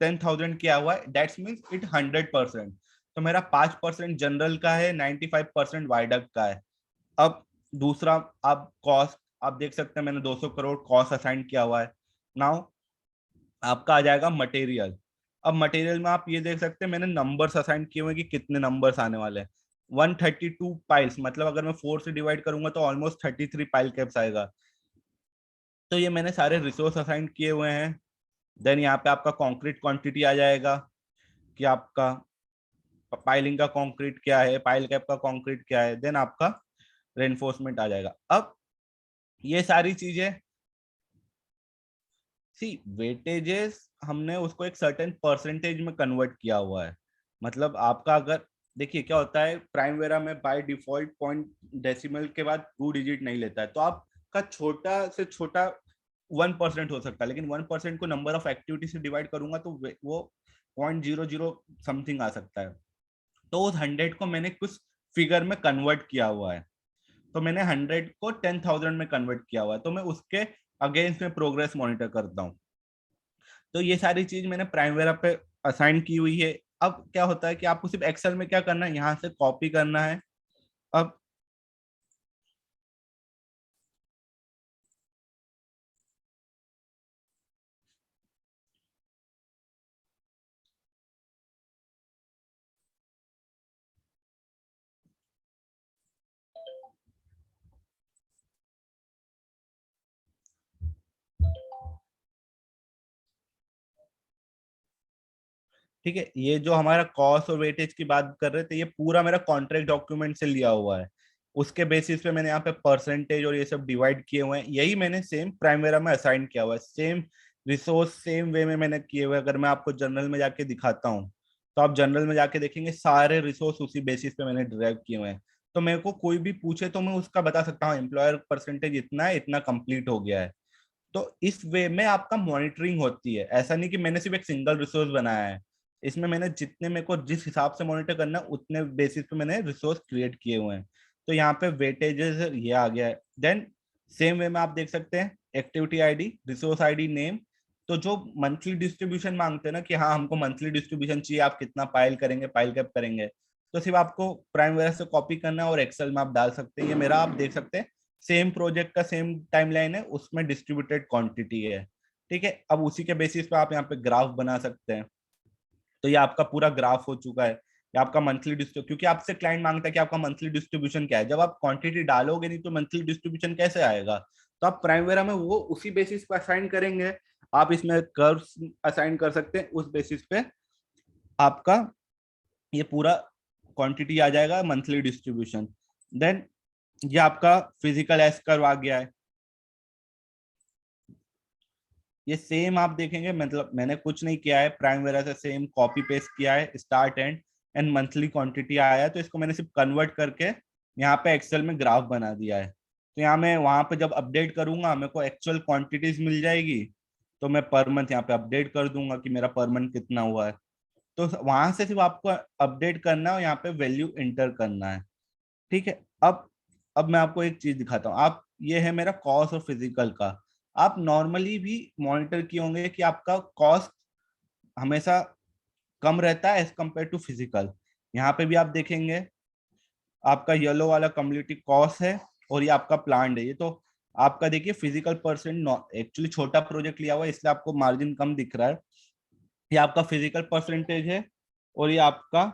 10,000 किया हुआ है, दैट्स मीन्स इट 100%। तो मेरा 5% जनरल का है, 95% वाइडक्ट का है। अब दूसरा आप कॉस्ट आप देख सकते हैं मैंने 200 करोड़ कॉस्ट असाइन किया हुआ है। नाउ आपका आ जाएगा मटेरियल। अब मटेरियल में आप ये देख सकते हैं मैंने नंबर्स असाइन किए हुए कि कितने नंबर्स आने वाले हैं। 132 पाइल्स, मतलब अगर मैं 4 से डिवाइड करूंगा तो ऑलमोस्ट 33 पाइल कैप्स आएगा। तो ये मैंने सारे रिसोर्स असाइन किए हुए हैं। देन यहाँ पे आपका कंक्रीट क्वांटिटी आ जाएगा कि आपका पाइलिंग का कंक्रीट क्या है, पाइल कैप का कंक्रीट क्या है, देन आपका रेनफोर्समेंट आ जाएगा। अब ये सारी चीजें वेटेजेस हमने उसको एक सर्टेन परसेंटेज में कन्वर्ट किया हुआ है। मतलब आपका अगर देखिए क्या होता है प्राइमवेरा में बाय डिफॉल्ट पॉइंट डेसिमल के बाद 2 डिजिट नहीं लेता है, तो आपका छोटा से छोटा 1% हो सकता है, लेकिन 1% को नंबर ऑफ एक्टिविटी से डिवाइड करूंगा तो वो 0.00 समथिंग आ सकता है। तो उस 100 को मैंने कुछ फिगर में कन्वर्ट किया हुआ है। तो मैंने 100 को 10,000 में कन्वर्ट किया हुआ है, तो मैं उसके अगेंस्ट में प्रोग्रेस मॉनिटर करता हूँ। तो ये सारी चीज मैंने प्राइमवेरा पे असाइन की हुई है। अब क्या होता है कि आपको सिर्फ एक्सेल में क्या करना है, यहाँ से कॉपी करना है। अब ठीक है, ये जो हमारा कॉस्ट और वेटेज की बात कर रहे थे ये पूरा मेरा कॉन्ट्रैक्ट डॉक्यूमेंट से लिया हुआ है। उसके बेसिस पे मैंने यहाँ पे परसेंटेज और ये सब डिवाइड किए हुए हैं। यही मैंने सेम प्राइमवेरा में असाइन किया हुआ है, सेम रिसोर्स सेम वे में मैंने किए हुए हैं। अगर मैं आपको जनरल में जाके दिखाता हूँ तो आप जनरल में जाके देखेंगे सारे रिसोर्स उसी बेसिस पे मैंने डिराइव किए हुए हैं। तो मेरे को कोई भी पूछे तो मैं उसका बता सकता हूँ एम्प्लॉयर परसेंटेज इतना है, इतना कंप्लीट हो गया है। तो इस वे में आपका मॉनिटरिंग होती है। ऐसा नहीं कि मैंने सिर्फ एक सिंगल रिसोर्स बनाया है, इसमें मैंने जितने मेरे को जिस हिसाब से मॉनिटर करना है उतने बेसिस पे मैंने रिसोर्स क्रिएट किए हुए हैं। तो यहाँ पे वेटेजेस ये आ गया है। देन सेम वे में आप देख सकते हैं activity ID, resource ID, name. तो जो मंथली डिस्ट्रीब्यूशन मांगते हैं ना कि हाँ हमको मंथली डिस्ट्रीब्यूशन चाहिए, आप कितना पाइल करेंगे, पाइल कैप करेंगे, तो सिर्फ आपको प्राइमवेरा से कॉपी करना है और एक्सेल में आप डाल सकते हैं। ये मेरा आप देख सकते हैं सेम प्रोजेक्ट का सेम टाइमलाइन है, उसमें डिस्ट्रीब्यूटेड क्वांटिटी है। ठीक है, अब उसी के बेसिस पे आप यहाँ पे ग्राफ बना सकते हैं। तो ये आपका पूरा ग्राफ हो चुका है। ये आपका मंथली डिस्ट्रीब्यूशन, क्योंकि आपसे क्लाइंट मांगता है कि आपका मंथली डिस्ट्रीब्यूशन क्या है। जब आप क्वांटिटी डालोगे नहीं तो मंथली डिस्ट्रीब्यूशन कैसे आएगा। तो आप प्राइमवेरा में वो उसी बेसिस पे असाइन करेंगे। आप इसमें कर्व्स असाइन कर सकते हैं, उस बेसिस पे आपका ये पूरा क्वांटिटी आ जाएगा मंथली डिस्ट्रीब्यूशन। देन ये आपका फिजिकल एस कर्व आ गया है। ये सेम आप देखेंगे, मतलब मैंने कुछ नहीं किया है, प्राइमवेरा से सेम कॉपी पेस्ट किया है, start and and monthly quantity आया है। तो इसको मैंने सिर्फ कन्वर्ट करके यहाँ पे एक्सेल में ग्राफ बना दिया है। तो यहाँ मैं वहां पे जब अपडेट करूंगा मेरे को एक्चुअल क्वांटिटीज मिल जाएगी। तो मैं पर मंथ यहाँ पे अपडेट कर दूंगा कि मेरा पर मंथ कितना हुआ है। तो वहां से सिर्फ आपको अपडेट करना है और यहाँ पे वैल्यू इंटर करना है। ठीक है, अब मैं आपको एक चीज दिखाता हूँ। आप ये है मेरा कॉस्ट और फिजिकल का। आप नॉर्मली भी मॉनिटर किए होंगे कि आपका कॉस्ट हमेशा कम रहता है एज कम्पेयर टू फिजिकल। यहाँ पे भी आप देखेंगे आपका येलो वाला कम्युनिटी कॉस्ट है और ये आपका प्लांट है। ये तो आपका देखिए फिजिकल परसेंट एक्चुअली छोटा प्रोजेक्ट लिया हुआ है इसलिए आपको मार्जिन कम दिख रहा है। ये आपका फिजिकल परसेंटेज है और ये आपका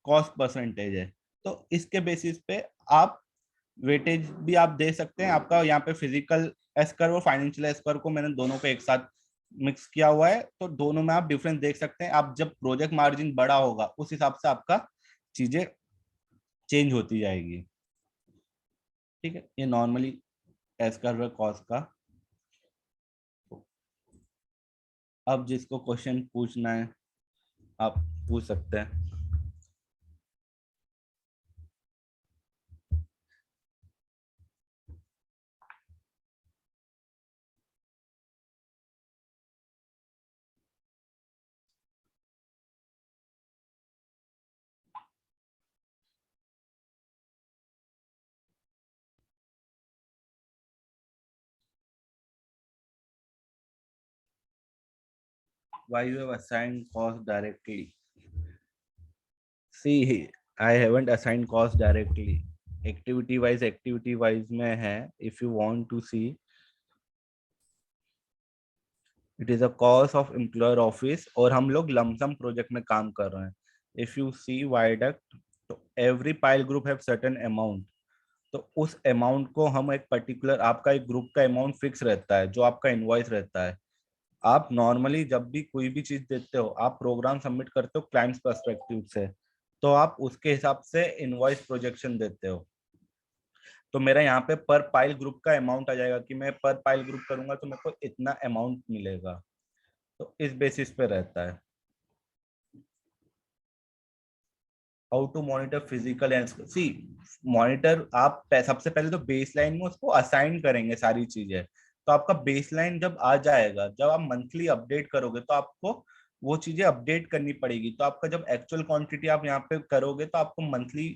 कॉस्ट परसेंटेज है। तो इसके बेसिस पे आप वेटेज भी आप दे सकते हैं। आपका यहाँ पे फिजिकल एस कर्व और फाइनेंशियल एस कर्व को मैंने दोनों को एक साथ मिक्स किया हुआ है, तो दोनों में आप डिफरेंस देख सकते हैं। आप जब प्रोजेक्ट मार्जिन बड़ा होगा उस हिसाब से आपका चीजें चेंज होती जाएगी। ठीक है, ये नॉर्मली एस कर्व है कॉस्ट का। अब जिसको क्वेश्चन पूछना है आप पूछ सकते हैं। Why you have assigned cost directly? See, I haven't assigned cost directly. Activity wise में है. If you want to see, it is a cost of employer office और हम लोग लमसम प्रोजेक्ट में काम कर रहे हैं. If you see Viaduct, तो every pile group have certain amount. तो उस अमाउंट को हम एक पर्टिकुलर, आपका एक ग्रुप का अमाउंट फिक्स रहता है जो आपका इनवॉइस रहता है. आप नॉर्मली जब भी कोई भी चीज देते हो, आप प्रोग्राम सबमिट करते हो क्लाइंट्स पर्सपेक्टिव से, तो आप उसके हिसाब से इनवॉइस प्रोजेक्शन देते हो. तो मेरा यहाँ पे पर पाइल ग्रुप का अमाउंट आ जाएगा कि मैं पर पाइल ग्रुप करूंगा तो मेरे को इतना अमाउंट मिलेगा. तो इस बेसिस पे रहता है. How to monitor physical and C monitor, आप सबसे पहले तो बेसलाइन में उसको असाइन करेंगे सारी चीजें. तो आपका बेसलाइन जब आ जाएगा, जब आप मंथली अपडेट करोगे तो आपको वो चीजें अपडेट करनी पड़ेगी. तो आपका जब एक्चुअल क्वांटिटी आप यहाँ पे करोगे तो आपको मंथली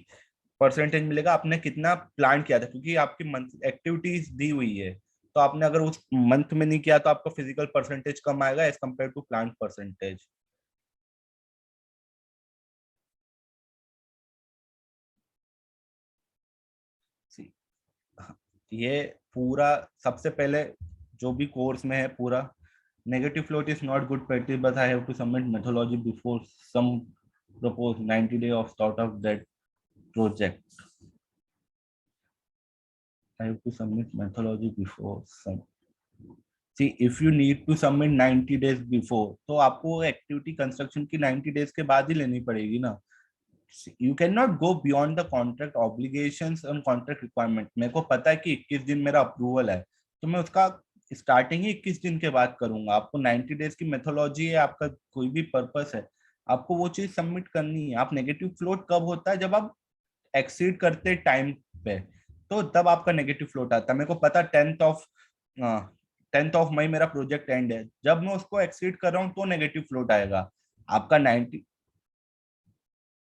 परसेंटेज मिलेगा आपने कितना प्लान किया था, क्योंकि आपकी मंथ एक्टिविटीज दी हुई है. तो आपने अगर उस मंथ में नहीं किया तो आपका फिजिकल परसेंटेज कम आएगा as compare to plan percentage. ये पूरा सबसे पहले जो भी कोर्स में है पूरा, negative float is not good practice but I have to submit methodology before some propose 90 day of start of that project. I have to submit methodology before some. See, if you need to submit 90 days before, तो आपको activity construction की 90 days के बाद ही लेनी पड़ेगी ना. You cannot go beyond the contract obligations and contract requirement. मेरे को पता है कि 21 दिन मेरा अप्रूवल है, तो मैं उसका स्टार्टिंग ही 21 दिन के बाद करूंगा. आपको 90 डेज की मेथोलॉजी है, आपका कोई भी पर्पस है, आपको वो चीज सबमिट करनी है. आप नेगेटिव फ्लोट कब होता है, जब आप एक्सीड करते टाइम पे, तो तब आपका नेगेटिव फ्लोट आता है. मेरे को पता 10th ऑफ मई मेरा प्रोजेक्ट एंड है, जब मैं उसको एक्सीड कर रहा हूँ तो नेगेटिव फ्लोट आएगा. आपका 90.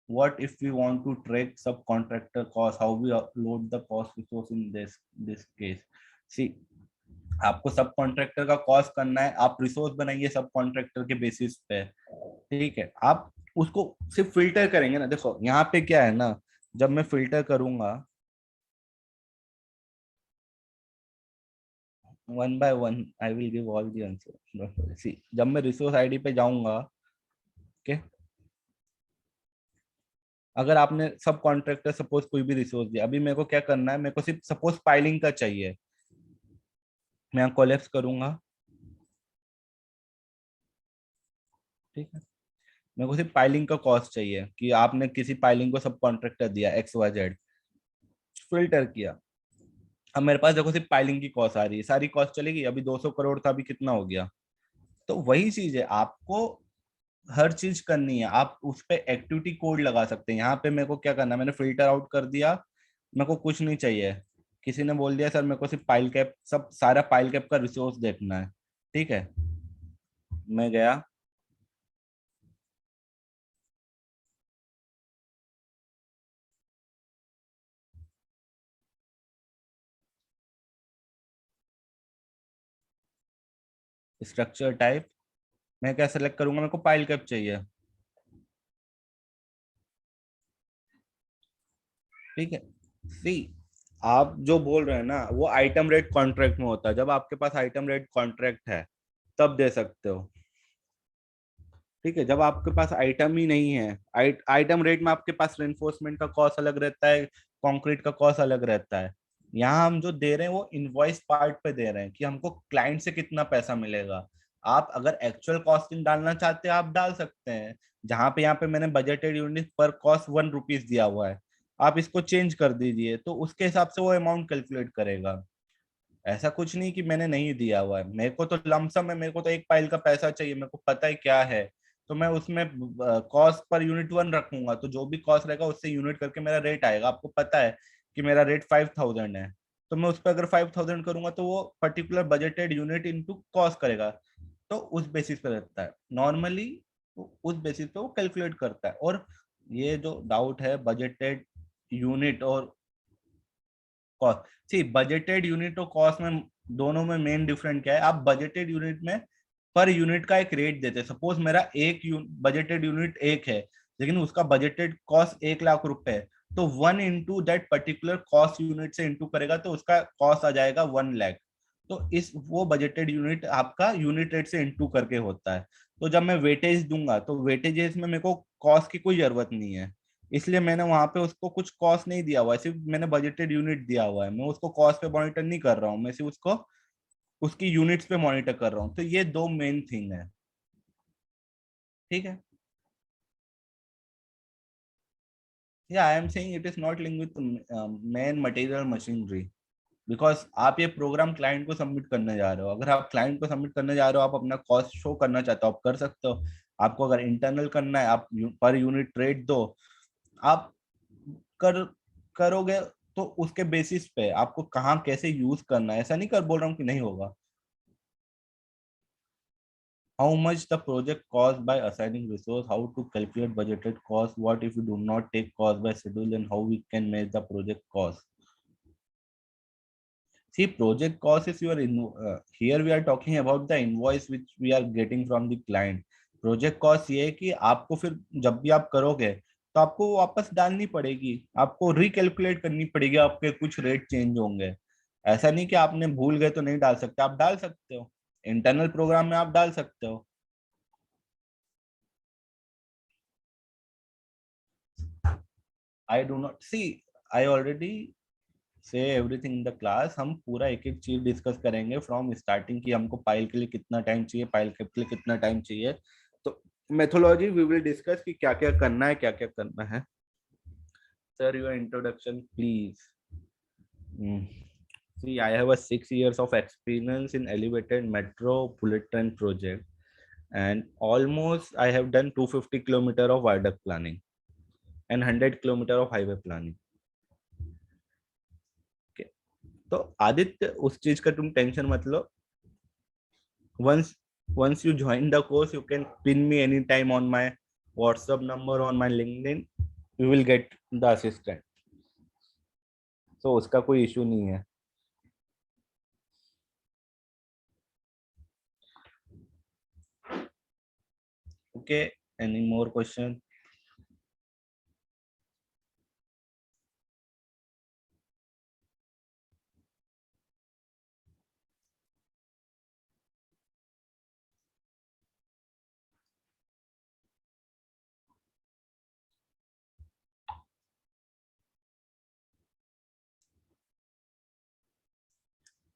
What if we want to track subcontractor cost? How we upload the cost resource in this case? See, आपको सब कॉन्ट्रैक्टर का कॉस्ट करना है, आप रिसोर्स बनाइए सब कॉन्ट्रैक्टर के बेसिस पे. ठीक है, आप उसको सिर्फ फिल्टर करेंगे ना. देखो यहाँ पे क्या है ना, जब मैं फिल्टर करूंगा one by one, I will give all the answer. See, जब मैं रिसोर्स आईडी पे जाऊंगा, ओके, अगर आपने सब कॉन्ट्रैक्टर सपोज कोई भी रिसोर्स दिया, अभी मेरे को क्या करना है, मेरे को सिर्फ सपोज पाइलिंग का चाहिए, मैं यहाँ कोलैप्स करूंगा. ठीक है, मेरे को सिर्फ पाइलिंग का कॉस्ट चाहिए कि आपने किसी पाइलिंग को सब कॉन्ट्रैक्टर दिया XYZ, फिल्टर किया. अब मेरे पास देखो सिर्फ पाइलिंग की कॉस्ट आ रही है, सारी कॉस्ट चलेगी. अभी 200 करोड़ था, अभी कितना हो गया. तो वही चीज है, आपको हर चीज करनी है. आप उस पे एक्टिविटी कोड लगा सकते हैं. यहाँ पे मेरे को क्या करना है, मैंने फिल्टर आउट कर दिया, मेरे को कुछ नहीं चाहिए. किसी ने बोल दिया सर मेरे को सिर्फ पाइल कैप, सब सारा पाइल कैप का रिसोर्स देखना है. ठीक है, मैं गया, स्ट्रक्चर टाइप, मैं क्या सेलेक्ट करूंगा, मेरे को पाइल कैप चाहिए. ठीक है, सी, आप जो बोल रहे हैं ना वो आइटम रेट कॉन्ट्रैक्ट में होता है. जब आपके पास आइटम रेट कॉन्ट्रैक्ट है तब दे सकते हो. ठीक है, जब आपके पास आइटम ही नहीं है, आइटम रेट में आपके पास रेनफोर्समेंट का कॉस्ट अलग रहता है, कंक्रीट का कॉस्ट अलग रहता है। यहाँ हम जो दे रहे हैं वो इनवॉइस पार्ट पे दे रहे हैं कि हमको क्लाइंट से कितना पैसा मिलेगा। आप अगर एक्चुअल कॉस्टिंग डालना चाहते हैं आप डाल सकते हैं, जहां पे यहाँ पे मैंने बजटेड यूनिट पर कॉस्ट 1 रुपीज दिया हुआ है, आप इसको चेंज कर दीजिए तो उसके हिसाब से वो अमाउंट कैलकुलेट करेगा। ऐसा कुछ नहीं कि मैंने नहीं दिया हुआ है, मेरे को तो लमसम है, मेरे को तो एक फाइल का पैसा चाहिए, मेरे को पता है क्या है, तो मैं उसमें कॉस्ट पर यूनिट 1 रखूंगा, तो जो भी कॉस्ट रहेगा उससे यूनिट करके मेरा रेट आएगा। आपको पता है कि मेरा रेट 5000 है, तो मैं उस पर अगर 5000 करूंगा तो वो particular budgeted unit into cost करेगा, तो उस बेसिस पे रहता है नॉर्मली, उस बेसिस पे वो कैलकुलेट करता है। और ये जो डाउट है बजटेड यूनिट और कॉस्ट, सी बजटेड यूनिट और कॉस्ट में दोनों में मेन डिफरेंट क्या है, आप बजटेड यूनिट में पर यूनिट का एक रेट देते हैं। सपोज मेरा एक बजटेड यूनिट एक है, लेकिन उसका बजटेड कॉस्ट 1 लाख रुपए है, तो 1 into that particular cost unit से इंटू करेगा तो उसका कॉस्ट आ जाएगा 1 लाख। तो इस वो बजटेड यूनिट आपका यूनिट रेट से इंटू करके होता है। तो जब मैं वेटेज दूंगा तो वेटेजेस में मेरे को कॉस्ट की कोई जरूरत नहीं है, इसलिए मैंने वहां पे उसको कुछ कॉस्ट नहीं दिया हुआ है, सिर्फ मैंने बजटेड यूनिट दिया हुआ है। मैं उसको कॉस्ट पे मॉनिटर नहीं कर रहा हूँ, मैं सिर्फ उसको उसकी यूनिट्स पे मॉनिटर कर रहा हूँ। तो ये दो मेन थिंग है। ठीक है, या I am saying it is not link with main material machinery, because आप ये प्रोग्राम क्लाइंट को सबमिट करने जा रहे हो। अगर आप क्लाइंट को सबमिट करने जा रहे हो, आप अपना कॉस्ट शो करना चाहते हो, आप कर सकते हो। आपको अगर इंटरनल करना है, आप पर यूनिट रेट दो, आप कर करोगे, तो उसके बेसिस पे आपको कहाँ कैसे यूज करना है, ऐसा नहीं कर बोल रहा हूँ कि नहीं होगा। How much the project cost by assigning resource, how to calculate budgeted cost, what if you do not take cost by schedule, and how we can measure the project cost. See, project cost is your here we are talking about the invoice which we are getting from the client. Project cost ये है कि आपको फिर जब भी आप करोगे तो आपको वो वापस डालनी पड़ेगी, आपको रिकैलकुलेट करनी पड़ेगी, आपके कुछ रेट चेंज होंगे। ऐसा नहीं कि आपने भूल गए तो नहीं डाल सकते, आप डाल सकते हो, इंटरनल प्रोग्राम में आप डाल सकते हो। I do not see, I already say everything in the class. हम पूरा एक एक चीज डिस्कस करेंगे फ्रॉम स्टार्टिंग कि हमको पाइल के लिए कितना टाइम चाहिए, पाइल के लिए कितना टाइम चाहिए। तो मेथोलॉजी वी विल डिस्कस कि क्या क्या करना है, क्या क्या करना है। Sir your introduction please. See, I have a 6 years of experience in elevated metro bullet train project, and almost I have done 250 kilometer of viaduct planning and 100 kilometer of highway planning. Okay. तो आदित्य उस चीज का तुम tension मत लो। once you join the course, you can pin me anytime on my WhatsApp number, on my LinkedIn, you will get the assistant, so उसका कोई issue नहीं है। Okay, any more question?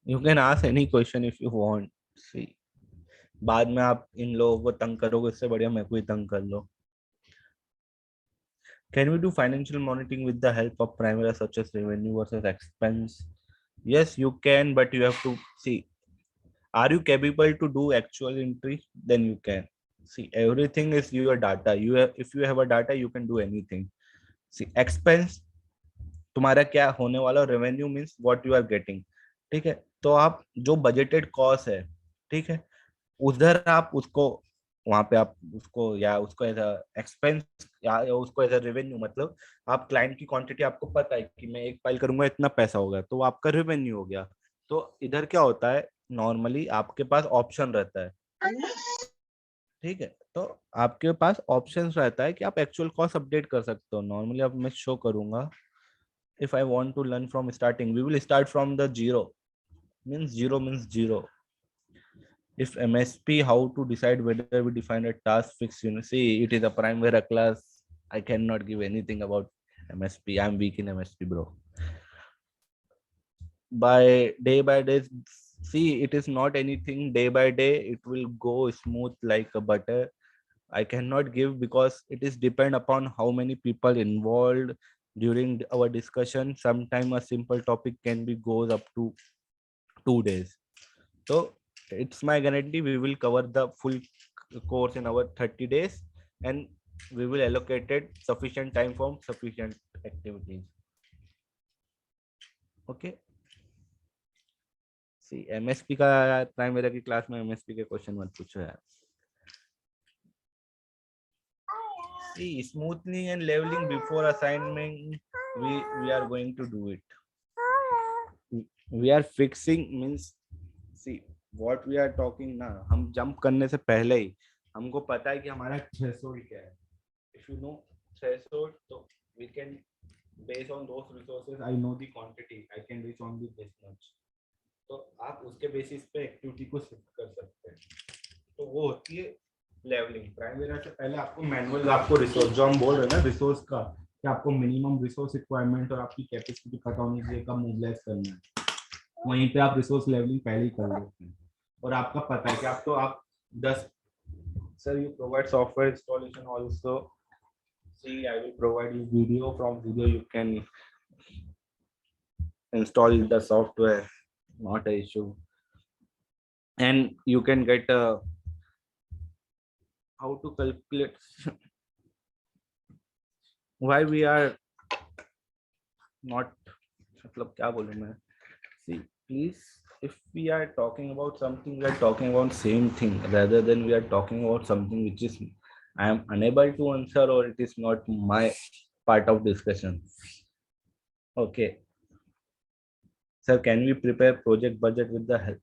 You can ask any question if you want. See, बाद में आप इन लोगों को तंग करोगे, इससे बढ़िया मेरे को ही तंग कर लो। Can we do financial monitoring with the help of primary such as revenue versus expense? Yes, you can, but you have to see, are you capable to do actual entry? Then you can. See, everything is your data. You have, if you have a data, you can do anything. See, expense तुम्हारा क्या होने वाला, revenue means what you are getting. ठीक है, तो आप जो budgeted cost है, ठीक है, उधर आप उसको वहां पे आप उसको या उसको एज एक्सपेंस या उसको एज रेवेन्यू, मतलब आप क्लाइंट की क्वांटिटी आपको पता है कि मैं एक फाइल करूंगा इतना पैसा होगा, तो वो आपका रेवेन्यू हो गया। तो इधर क्या होता है, नॉर्मली आपके पास ऑप्शन रहता है। ठीक है, तो आपके पास ऑप्शन रहता है कि आप एक्चुअल कॉस्ट अपडेट कर सकते हो। नॉर्मली अब मैं शो करूंगा, if I want to learn from starting, we will start from the zero, means zero means zero. If MSP, how to decide whether we define a task fixed unit? See, it is a primary class. I cannot give anything about MSP. I'm weak in MSP, bro. By day, see, it is not anything day by day. It will go smooth like a butter. I cannot give because it is depend upon how many people involved during our discussion. Sometime a simple topic can be goes up to 2 days. So it's my guarantee we will cover the full course in our 30 days, and we will allocate it sufficient time for sufficient activities. Okay. See MSP का primary की class में MSP के question मत पूछो यार. See, smoothly and leveling before assignment, we are going to do it. We are fixing means, see what we are talking ना, हम jump करने से पहले ही हमको पता है कि हमारा थ्रेशोल्ड क्या है. If you know threshold, so we can based on those resources, I know the quantity, I can reach only this much. तो आप उसके बेसिस पे एक्टिविटी को शिफ्ट कर सकते हैं. तो वो होती है लेवलिंग. प्राइमरी से पहले आपको मैनुअल, आपको रिसोर्स जो हम बोल रहे हैं ना रिसोर्स का, कि आपको मिनिमम रिसोर्स रिक्वायरमेंट और आपकी कैपेसिटी पता होनी चाहिए, कब मोबिलाइज करना है. वहीं पे आप रिसोर्स लेवलिंग पहले ही कर लेते हैं और आपका पता है कि आप 10. Sir you provide software installation also. See, I will provide you video. From video you can install the software, not an issue. And you can get how to calculate. Why we are not, मतलब क्या बोलूं मैं. See, please, if we are talking about something, we are talking about same thing rather than we are talking about something which is I am unable to answer or it is not my part of discussion. Okay. Sir, can we prepare project budget with the help?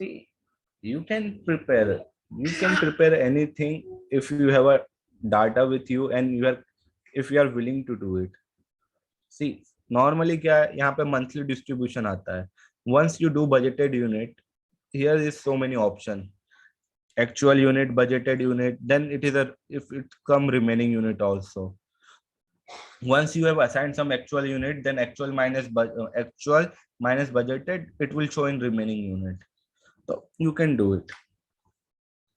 See, you can prepare anything if you have a data with you and if you are willing to do it. See, normally क्या है, यहाँ पे monthly distribution आता है. Once you do budgeted unit, here is so many option. Actual unit, budgeted unit, then it is if it come remaining unit also. Once you have assigned some actual unit, then actual minus budgeted, it will show in remaining unit. So you can do it.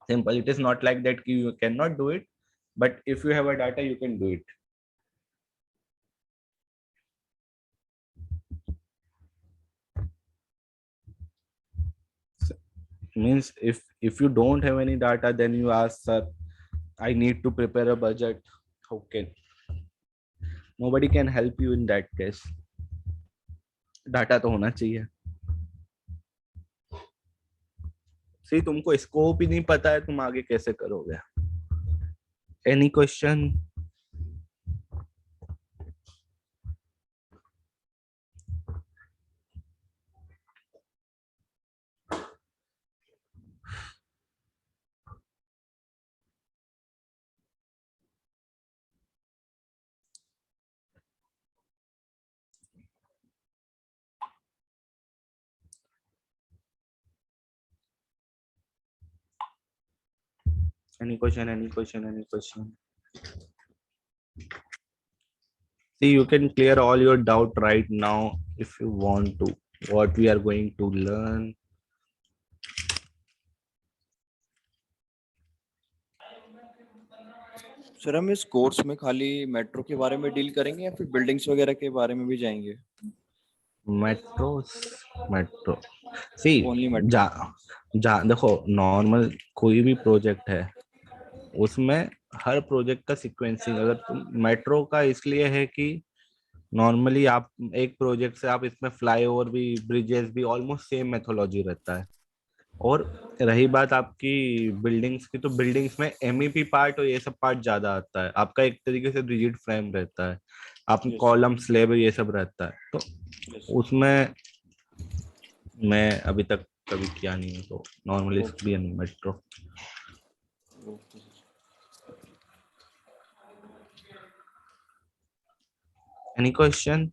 Simple. It is not like that you cannot do it, but if you have a data, you can do it. Means if you don't have any data, then you ask, sir, I need to prepare a budget. How can? Nobody can help you in that case. Data तो होना चाहिए. See, तुमको scope ही नहीं पता है, तुम आगे कैसे करोगे? Any question? Any question? Any question? Any question? See, you can clear all your doubt right now if you want to. What we are going to learn. Sir हम इस कोर्स में खाली मेट्रो के बारे में डील करेंगे या फिर बिल्डिंग्स वगैरह के बारे में भी जाएंगे? मेट्रो सी ओनली मेट्रो. देखो, नॉर्मल कोई भी प्रोजेक्ट है उसमें हर प्रोजेक्ट का सीक्वेंसिंग, अगर तुम मेट्रो का इसलिए है कि नॉर्मली आप एक प्रोजेक्ट से आप इसमें फ्लाईओवर भी, ब्रिजेस भी ऑलमोस्ट सेम मेथोलॉजी रहता है. और रही बात आपकी बिल्डिंग्स की, तो बिल्डिंग्स में एमईपी पार्ट और ये सब पार्ट ज्यादा आता है. आपका एक तरीके से रिजिड फ्रेम रहता है, आप कॉलम स्लेब ये सब रहता है. तो उसमें मैं अभी तक कभी किया नहीं है, तो नॉर्मली इसलिए metro. Any question?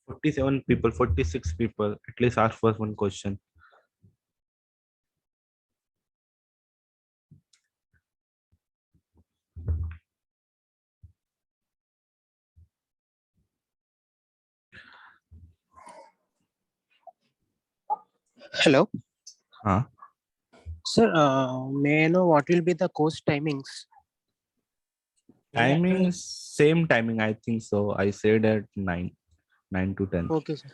47 people, 46 people. At least ask first one question. Hello, हाँ. sir. May I know what will be the course timings? Timing, same timing, I think so. I said at 9 to 10. Okay, sir.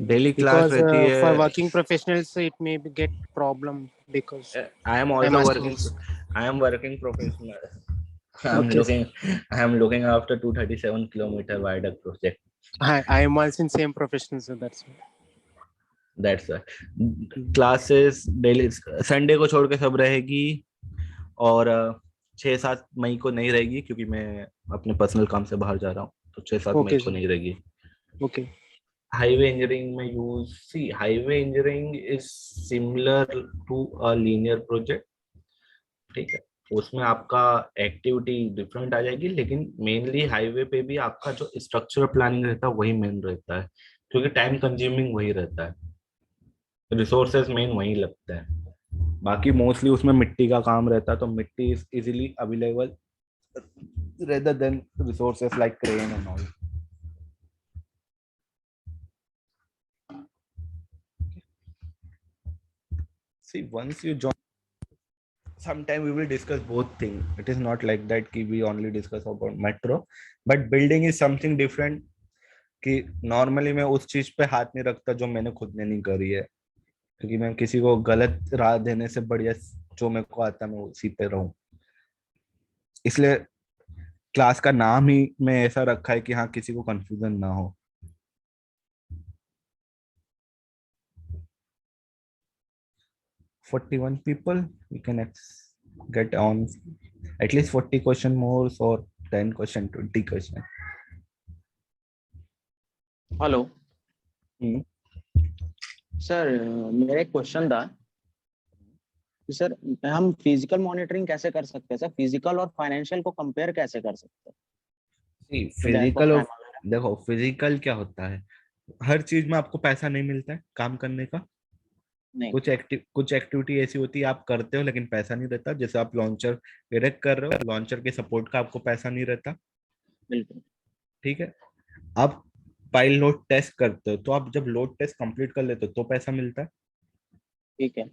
Daily class Because रहती for है. working professionals, it may be get problem because I am I'm also asking working. this. I am working professional. I am Okay, looking. I am looking after 237-kilometer viaduct project. I am also in same profession, so that's why. That's why. Classes daily Sunday को छोड़ के सब रहेगी और 6-7 मई को नहीं रहेगी क्योंकि मैं अपने पर्सनल काम से बाहर जा रहा हूँ, तो 6-7 मई Okay, को sir. नहीं रहेगी. Okay. Highway engineering में you see highway engineering is similar to a linear project. ठीक है, उसमें आपका एक्टिविटी डिफरेंट आ जाएगी, लेकिन मेनली हाईवे पे भी आपका जो स्ट्रक्चरल प्लानिंग रहता है वही मेन रहता है, क्योंकि टाइम कंज्यूमिंग वही रहता है, रिसोर्सेज मेन वही लगता है. बाकी मोस्टली उसमें मिट्टी का काम रहता है, तो मिट्टी is easily available rather than resources like crane and all. See, once you join, sometime we will discuss both things. It is not like that कि we only discuss about metro, but building is something different. कि normally मैं उस चीज पे हाथ नहीं रखता जो मैंने खुद ने नहीं करी है, क्योंकि मैं किसी को गलत राह देने से बढ़िया जो मेरे को आता है मैं उसी पे रहूं. इसलिए क्लास का नाम ही मैं ऐसा रखा है कि हाँ किसी को कंफ्यूजन ना हो. "41 people, we can get on at least 40 question more or 10 question, 20 question. Hello hmm. Sir, मेरा एक क्वेश्चन था कि सर हम फिजिकल मॉनिटरिंग कैसे कर सकते हैं सर? फिजिकल और फाइनेंशियल को कंपेयर कैसे कर सकते हैं? फिजिकल और देखो, फिजिकल क्या होता है, हर चीज में आपको पैसा नहीं मिलता है काम करने का. नहीं, कुछ एक्टिविटी ऐसी होती है आप करते हो लेकिन पैसा नहीं रहता, जैसे आप लॉन्चर डायरेक्ट कर रहे हो, लॉन्चर के सपोर्ट का आपको पैसा नहीं रहता. बिल्कुल. ठीक है, आप पाइल लोड टेस्ट करते हो, तो आप जब लोड टेस्ट कंप्लीट कर लेते हो तो पैसा मिलता है. ठीक है.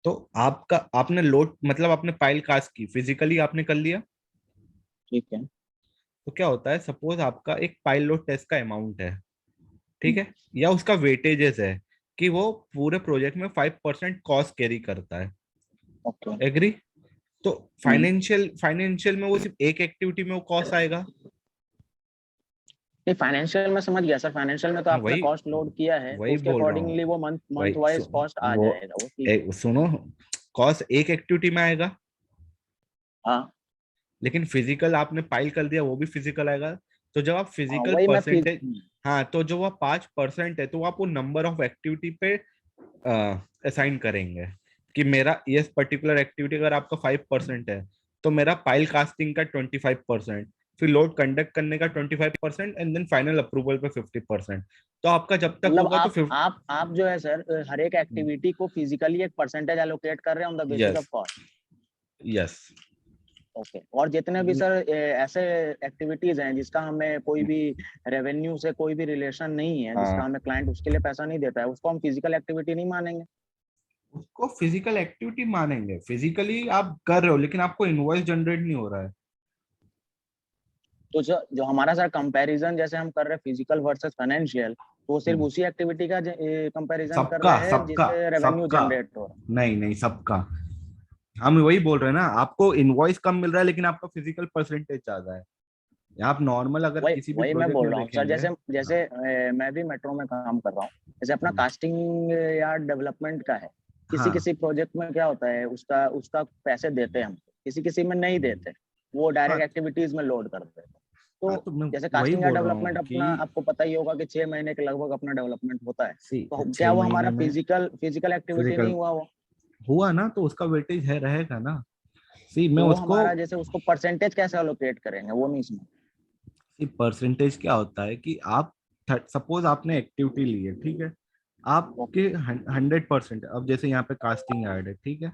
तो आपने लोड मतलब आपने पाइल कास्ट की, फिजिकली आपने कर लिया, ठीक है. तो क्या होता है, सपोज आपका एक पाइल लोड टेस्ट का अमाउंट है, ठीक है, या उसका वेटेजेस है कि वो पूरे प्रोजेक्ट में 5% कॉस्ट कैरी करता है. ओके. एग्री? तो फाइनेंशियल में वो सिर्फ एक एक्टिविटी में वो कॉस्ट आएगा. नहीं, फाइनेंशियल में समझ गया सर. फाइनेंशियल में तो आपने वही कॉस्ट लोड किया है, तो वही उसके बोल रहा हूँ. अकॉर्डिंगली वो मंथ वही वाइज कॉस्ट आ वो जाएगा. वो ठीक है. सुनो, कॉस्ट एक एक्टिविटी में आएगा, हाँ, लेकिन फिजिकल आपने पाइल कर दिया वो भी फिजिकल आएगा. तो जब आप फिजिकल वही मैं परसेंटेज, हाँ, तो जो वो 5% है, तो आप वो नंबर ऑफ एक्टिविटी पे असाइन करेंगे कि मेरा ये पर्टिकुलर एक्टिविटी अगर आपका 5% है, तो मेरा पाइल कास्टिंग का 25%, फिर लोड कंडक्ट करने का 25% एंड देन फाइनल अप्रूवल पे 50%. तो आपका जब तक मतलब होगा तो 50. आप जो है सर, हर एक एक्टिविटी को फिजिकली एक परसेंटेज एलोकेट कर रहे हैं on the basis of cost. Yes. Okay. और जितने भी सर ऐसे एक्टिविटीज हैं जिसका हमें कोई भी रेवेन्यू से कोई भी रिलेशन नहीं है, जिसका हमें क्लाइंट उसके लिए पैसा नहीं देता है, उसको हम फिजिकल एक्टिविटी नहीं मानेंगे? उसको फिजिकल एक्टिविटी मानेंगे. फिजिकली आप कर रहे हो लेकिन आपको इनवॉइस जनरेट नहीं हो रहा है. तो जो हमारा सर कंपैरिजन जैसे हम कर रहे हैं फिजिकल वर्सेस फाइनेंशियल, तो सिर्फ उसी एक्टिविटी का कंपैरिजन कर रहे हैं जिससे रेवेन्यू जनरेट हो रहा है? नहीं, सबका. हम वही बोल रहे हैं ना, आपको इनवॉइस कम मिल रहा है लेकिन आपका फिजिकल परसेंटेज ज्यादा है. आप नॉर्मल अगर किसी भी वही मैं प्रोजेक्ट बोल में रहा हूँ सर. देखेंगे, जैसे मैं भी मेट्रो में काम कर रहा हूँ. जैसे अपना कास्टिंग या डेवलपमेंट का है, किसी प्रोजेक्ट में क्या होता है, उसका पैसे देते हैं हम, किसी में नहीं देते, वो डायरेक्ट एक्टिविटीज में लोड करते हैं. तो जैसे कास्टिंग या डेवलपमेंट अपना आपको पता ही होगा कि 6 महीने के लगभग अपना डेवलपमेंट होता है. तो क्या वो हमारा फिजिकल एक्टिविटी नहीं हुआ ना, तो उसका वेटेज है रहेगा ना. मैं तो उसको हमारा जैसे उसको परसेंटेज कैसे एलोकेट करेंगे वो नहीं समझ. परसेंटेज क्या होता है कि आप सपोज आपने एक्टिविटी ली है, ठीक है, आपके 100%, अब जैसे यहाँ पे कास्टिंग ऐड है, ठीक है,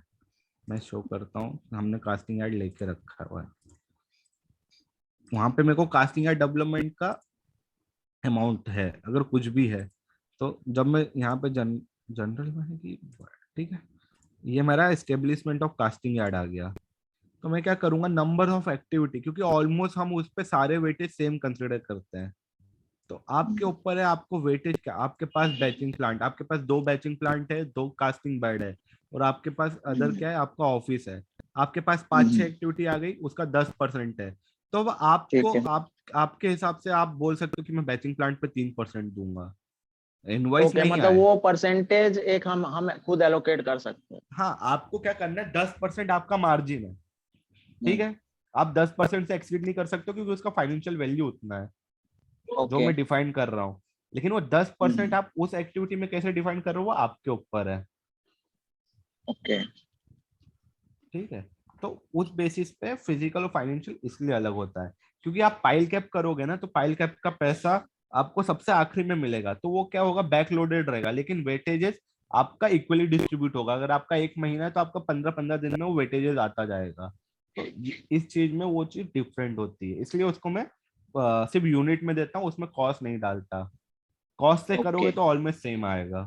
मैं शो करता हूँ, हमने कास्टिंग ऐड लेके रखा हुआ है, वहां पे मेरे को कास्टिंग ऐड डेवलपमेंट का अमाउंट है, अगर कुछ भी है तो जब मैं यहाँ पे जनरल में है कि, ठीक है, ये मेरा एस्टेब्लिशमेंट ऑफ कास्टिंग यार्ड आ गया, तो मैं क्या करूंगा, नंबर ऑफ एक्टिविटी, क्योंकि ऑलमोस्ट हम उस पे सारे वेटेज सेम कंसिडर करते हैं, तो आपके ऊपर है आपको वेटेज क्या, आपके पास बैचिंग प्लांट, आपके पास 2 बैचिंग प्लांट है, 2 कास्टिंग बेड है, और आपके पास अदर क्या है, आपका ऑफिस है, आपके पास 5-6 एक्टिविटी आ गई, उसका 10% है, तो अब आपको ठीक है। आपके हिसाब से आप बोल सकते हो कि मैं बैचिंग प्लांट पे 3% दूंगा, इनवॉइस ओके, नहीं मतलब आए। वो परसेंटेज एक हम खुद एलोकेट कर सकते हैं। हाँ, आपको क्या करना है, 10% आपका मार्जिन है, ठीक हम्म, है, आप 10% से एक्सीड नहीं कर सकते हो, क्योंकि उसका फाइनेंशियल वैल्यू उतना है जो ओके। मैं डिफाइन कर रहा हूँ, लेकिन वो 10% हम्म, आप उस एक्टिविटी में कैसे डिफाइन कर रहे हो वो आपके ऊपर है, ओके। ठीक है, तो उस बेसिस पे फिजिकल और फाइनेंशियल इसलिए अलग होता है, क्योंकि आप पाइल कैप करोगे ना, तो पाइल कैप का पैसा आपको सबसे आखिरी में मिलेगा, तो वो क्या होगा, बैक लोडेड रहेगा, लेकिन वेटेजेस आपका इक्वली डिस्ट्रीब्यूट होगा, अगर आपका 1 महीना है तो आपका 15-15 दिन में वो वेटेजेस आता जाएगा, तो इस चीज में वो चीज डिफरेंट होती है, इसलिए उसको मैं सिर्फ यूनिट में देता हूँ, उसमें कॉस्ट नहीं डालता, कॉस्ट से ओके। करोगे तो ऑलमोस्ट सेम आएगा।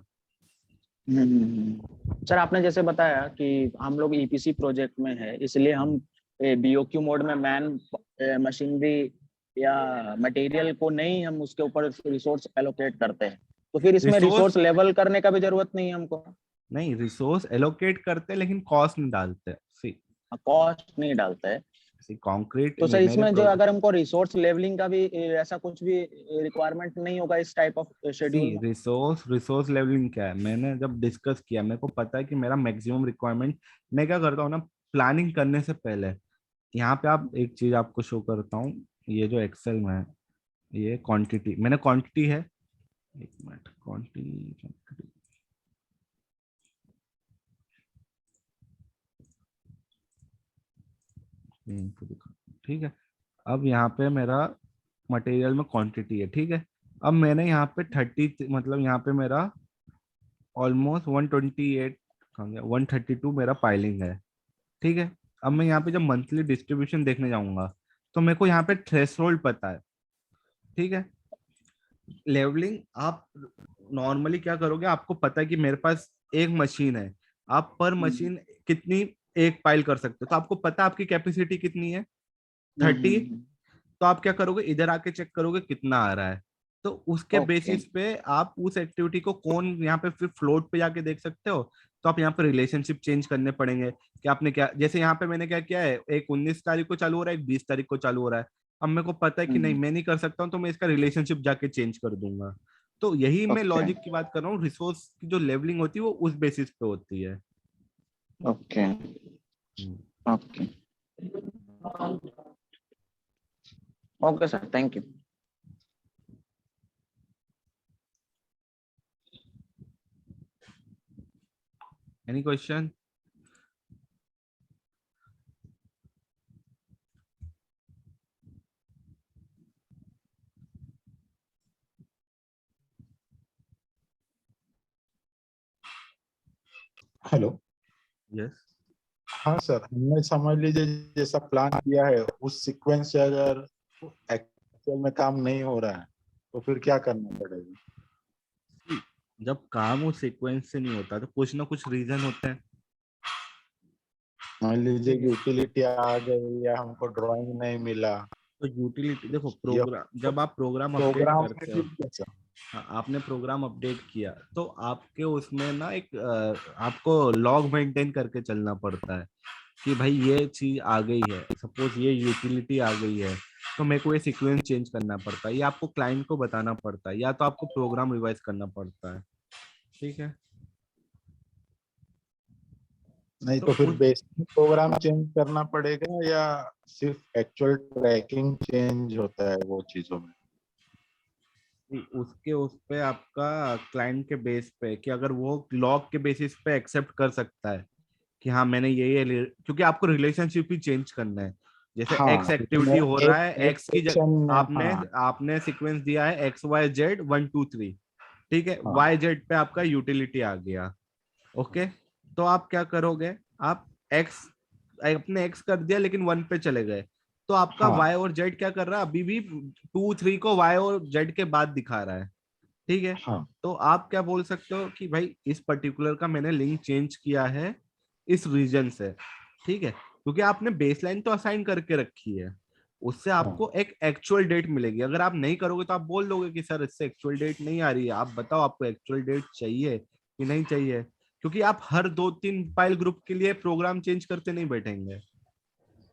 सर, आपने जैसे बताया कि हम लोग ईपीसी प्रोजेक्ट में है, इसलिए हम बीओक्यू मोड में मैन मशीनरी या मटेरियल को नहीं, हम उसके ऊपर रिसोर्स एलोकेट करते हैं, तो फिर इसमें रिसोर्स रिसोर्स लेवल करने का भी जरूरत नहीं है हमको। नहीं, रिसोर्स एलोकेट करते लेकिन कॉस्ट नहीं डालते, सी कॉस्ट नहीं डालता है। सी कंक्रीट तो सर, मेरे इसमें जो प्रोजेक्ट, अगर हमको रिसोर्स लेवलिंग का भी ऐसा कुछ भी रिक्वायरमेंट नहीं होगा इस टाइप ऑफ सी शेड्यूल में? रिसोर्स लेवलिंग क्या है, मैंने जब डिस्कस किया मेरे को पता है कि मेरा मैक्सिमम रिक्वायरमेंट, मैं क्या करता हूँ ना, प्लानिंग करने से पहले, यहाँ पे आप एक चीज आपको शो करता हूँ, ये जो एक्सेल में है, ये क्वांटिटी, मैंने क्वांटिटी है, एक मिनट, क्वांटिटी, ठीक है, अब यहाँ पे मेरा मटेरियल में क्वांटिटी है, ठीक है, अब मैंने यहाँ पे 30, मतलब यहाँ पे मेरा ऑलमोस्ट 128, 132 मेरा पाइलिंग है, ठीक है, अब मैं यहाँ पे जब मंथली डिस्ट्रीब्यूशन देखने जाऊंगा, तो मेरे को यहाँ पे थ्रेशोल्ड पता है, ठीक है, लेवलिंग आप नॉर्मली क्या करोगे, आपको पता है कि मेरे पास एक मशीन है, आप पर मशीन कितनी एक पाइल कर सकते हो, तो आपको पता है आपकी कैपेसिटी कितनी है, 30, तो आप क्या करोगे, इधर आके चेक करोगे कितना आ रहा है, तो उसके ओके। बेसिस पे आप उस एक्टिविटी को कौन यहाँ पे फिर फ्लोट पे जाके देख सकते हो, तो आप यहाँ पे रिलेशनशिप चेंज करने पड़ेंगे, कि आपने क्या, जैसे यहाँ पे मैंने क्या किया है, एक 19 तारीख को चालू हो रहा है, एक 20 तारीख को चालू हो रहा है, अब मेरे को पता है कि नहीं मैं नहीं कर सकता हूँ, तो मैं इसका रिलेशनशिप जाके चेंज कर दूंगा, तो यही मैं ओके। लॉजिक की बात कर रहा हूँ, रिसोर्स की जो लेवलिंग होती है वो उस बेसिस पे होती है। Okay. Okay. Okay sir, thank you. Any question? Hello. Yes, हाँ सर, हमने समझ लीजिए जैसा प्लान किया है उस सीक्वेंस से अगर एक्चुअल में काम नहीं हो रहा है तो फिर क्या करना पड़ेगा? जब काम उस सीक्वेंस से नहीं होता तो कुछ ना कुछ रीजन होते हैं, मान लीजिए ठीक कि है, यूटिलिटी आ गई या हमको ड्राइंग नहीं मिला, तो यूटिलिटी देखो, या प्रोग्राम जब आप प्रोग्राम अपडेट प्रोग्राम में करते हो, भी कैसा? हाँ, आपने प्रोग्राम अपडेट किया तो आपके उसमें ना एक आपको लॉग मेंटेन करके चलना पड़ता है, कि भाई ये चीज आ गई है, सपोज ये यूटिलिटी आ गई है, तो मेरे को ये सीक्वेंस चेंज करना पड़ता है, या आपको क्लाइंट को बताना पड़ता है, या तो आपको प्रोग्राम रिवाइज करना पड़ता है, ठीक है, नहीं तो तो फिर उस बेसिक प्रोग्राम चेंज करना पड़ेगा या सिर्फ एक्चुअल ट्रैकिंग चेंज होता है वो चीजों में? उसके उस पे आपका क्लाइंट के बेस पे, कि अगर वो लॉग के बेसिस पे एक्सेप्ट कर सकता है कि हाँ मैंने क्योंकि आपको रिलेशनशिप ही चेंज करना है, जैसे हाँ, एक्स एक्टिविटी हो एक- रहा है, एक एक्स की section में, आपने हाँ, आपने सीक्वेंस दिया है एक्स वाई जेड 1 2 3, ठीक है, हाँ, वाई जेड पे आपका यूटिलिटी आ गया। ओके, तो आप क्या करोगे, आप एक्स अपने एक्स कर दिया लेकिन 1 पे चले गए, तो आपका हाँ, वाई और जेड क्या कर रहा है, अभी भी 2 3 को वाई और जेड के बाद दिखा रहा है, ठीक है। हाँ, तो आप क्या बोल सकते हो कि भाई इस पर्टिकुलर का मैंने लिंक चेंज किया है इस रीजन से, ठीक है, क्योंकि आपने बेसलाइन तो असाइन करके रखी है, उससे हाँ, आपको एक एक्चुअल डेट मिलेगी। अगर आप नहीं करोगे तो आप बोल दोगे कि सर इससे एक्चुअल डेट नहीं आ रही है, आप बताओ आपको एक्चुअल डेट चाहिए कि नहीं चाहिए, क्योंकि आप हर 2 3 फाइल ग्रुप के लिए प्रोग्राम चेंज करते नहीं बैठेंगे,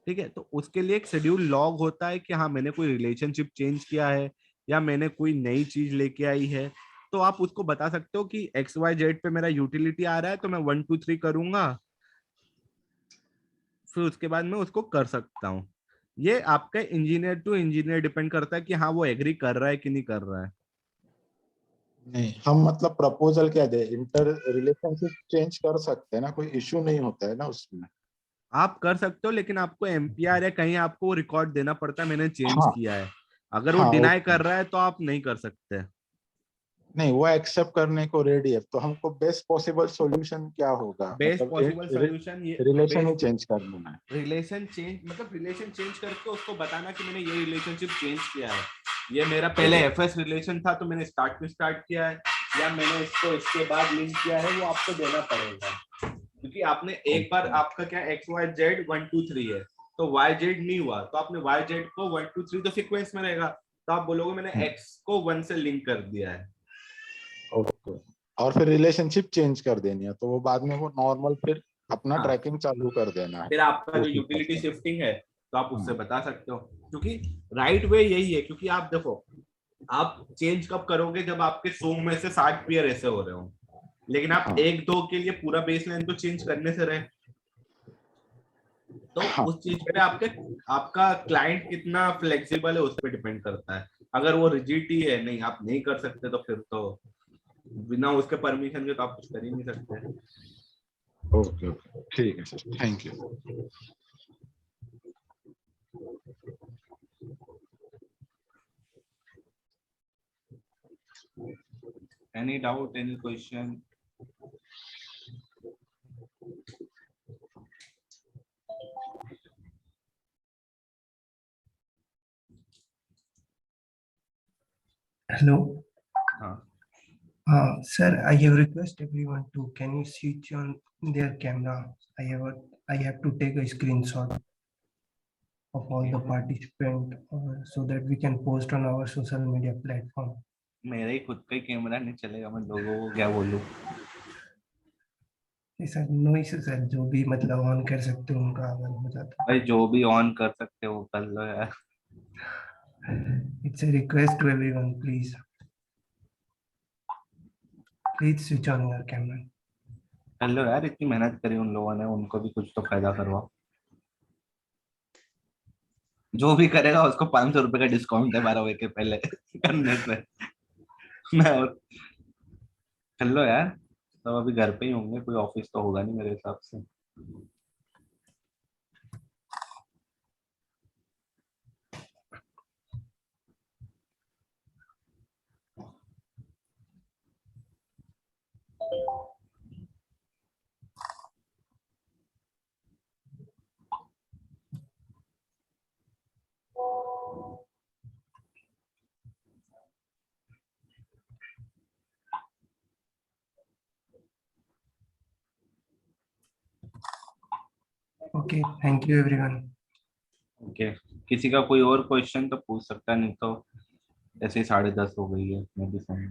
ठीक है। तो उसके लिए एक शेड्यूल लॉग होता है कि हाँ मैंने कोई रिलेशनशिप चेंज किया है या मैंने कोई नई चीज लेके आई है, तो आप उसको बता सकते हो कि एक्स वाई जेड पे मेरा यूटिलिटी आ रहा है तो मैं 1 2 3 करूंगा, फिर उसके बाद मैं उसको कर सकता हूँ। ये आपका इंजीनियर टू इंजीनियर डिपेंड करता है कि हाँ वो एग्री कर रहा है कि नहीं कर रहा है। नहीं, हम मतलब प्रपोजल क्या दे, इंटर रिलेशनशिप चेंज कर सकते हैं ना, कोई इश्यू नहीं होता है ना उसमें। आप कर सकते हो लेकिन आपको एमपीआर या कहीं आपको रिकॉर्ड देना पड़ता है मैंने चेंज हाँ, किया है, अगर वो हाँ, डिनाई ओके, कर रहा है तो आप नहीं कर सकते। नहीं वो एक्सेप्ट करने को रेडी है, तो हमको बेस्ट पॉसिबल सॉल्यूशन क्या होगा, बेस्ट मतलब पॉसिबल सोल्यूशन ये रिलेशन ही बेस्ट चेंज करना है। रिलेशन चेंज, मतलब रिलेशन चेंज करके उसको बताना कि मैंने ये रिलेशनशिप चेंज किया है, ये मेरा पहले एफएस रिलेशन था तो मैंने स्टार्ट किया है, या मैंने इसको इसके बाद लिंक किया है, वो आपको देना पड़ेगा। क्योंकि आपने एक बार आपका क्या एक्स वाई जेड 1 2 3 है, तो वाई जेड नहीं हुआ तो आपने वाई जेड को 1 2 3 तो सीक्वेंस में रहेगा, तो आप बोलोगे मैंने एक्स को 1 से लिंक कर दिया है। ओके, और फिर रिलेशनशिप चेंज कर देनी है, तो वो बाद में वो नॉर्मल फिर अपना हाँ, ट्रैकिंग चालू कर देना है फिर आपका जो उस हिसाब यूटिलिटी से। शिफ्टिंग है तो आप उससे हाँ, बता सकते हो, क्योंकि राइट वे यही है। क्योंकि आप देखो, आप चेंज कब करोगे जब आपके 100 में से 60 पेयर ऐसे हो रहे हो, लेकिन आप हाँ, एक दो के लिए पूरा बेसलाइन तो चेंज करने से रहे, तो हाँ, उस चीज पे आपके आपका क्लाइंट कितना फ्लेक्सिबल है उस पर डिपेंड करता है। अगर वो रिजिडिटी है नहीं आप नहीं कर सकते, तो फिर तो बिना उसके परमिशन के तो आप कुछ कर ही नहीं सकते। ओके, ओके, ठीक है sir, thank you. Any doubt, any question? Hello. हाँ, Sir, I have request everyone to can you switch on their camera? I have to take a screenshot of all the participant so that we can post on our social media platform. मेरा ही खुद का ही camera नहीं चलेगा, मैं लोगों को क्या बोलूं। सर नो इशू सर, जो भी मतलब ऑन कर सकते हो उनका अगर हो जाता भाई जो भी ऑन कर सकते हो वो कर लो यार। है। It's a request to everyone, please switch on your camera. कर लो यार, इतनी मेहनत करी उन लोगों ने, उनको भी कुछ तो फायदा करवाओ। जो भी करेगा उसको 500 रुपए का डिस्काउंट है 12 बजे के पहले करने से। मैं कर लो यार, तो अभी घर पे ही होंगे, कोई ऑफिस तो होगा नहीं मेरे हिसाब से। Okay, thank you everyone. Okay, किसी का कोई और क्वेश्चन तो पूछ सकता है, नहीं तो ऐसे ही 10:30 हो गई है, मैं भी समझ।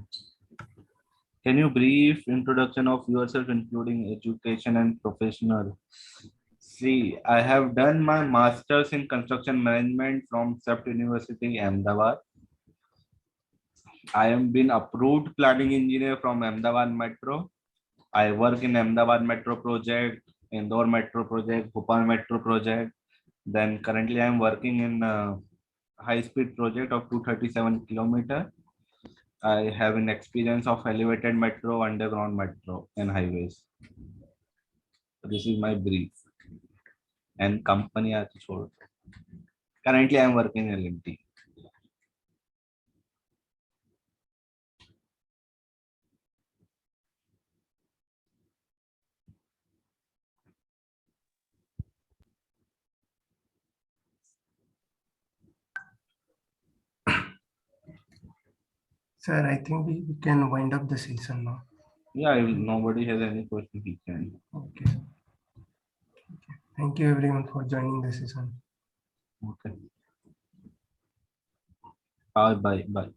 Can you brief introduction of yourself including education and professional? See, I have done my master's in construction management from SEPT University, Ahmedabad. I am been approved planning engineer from Ahmedabad Metro. I work in Ahmedabad Metro project, Indore Metro project, Bhopal Metro project. Then currently I am working in high speed project of 237 kilometer. I have an experience of elevated metro, underground metro, and highways. So this is my brief. And company are छोड़ Currently, I am working in LMT. Sir, I think we can wind up the session now. Yeah, if nobody has any question, he can. Okay. Thank you everyone for joining the session. Okay. Bye.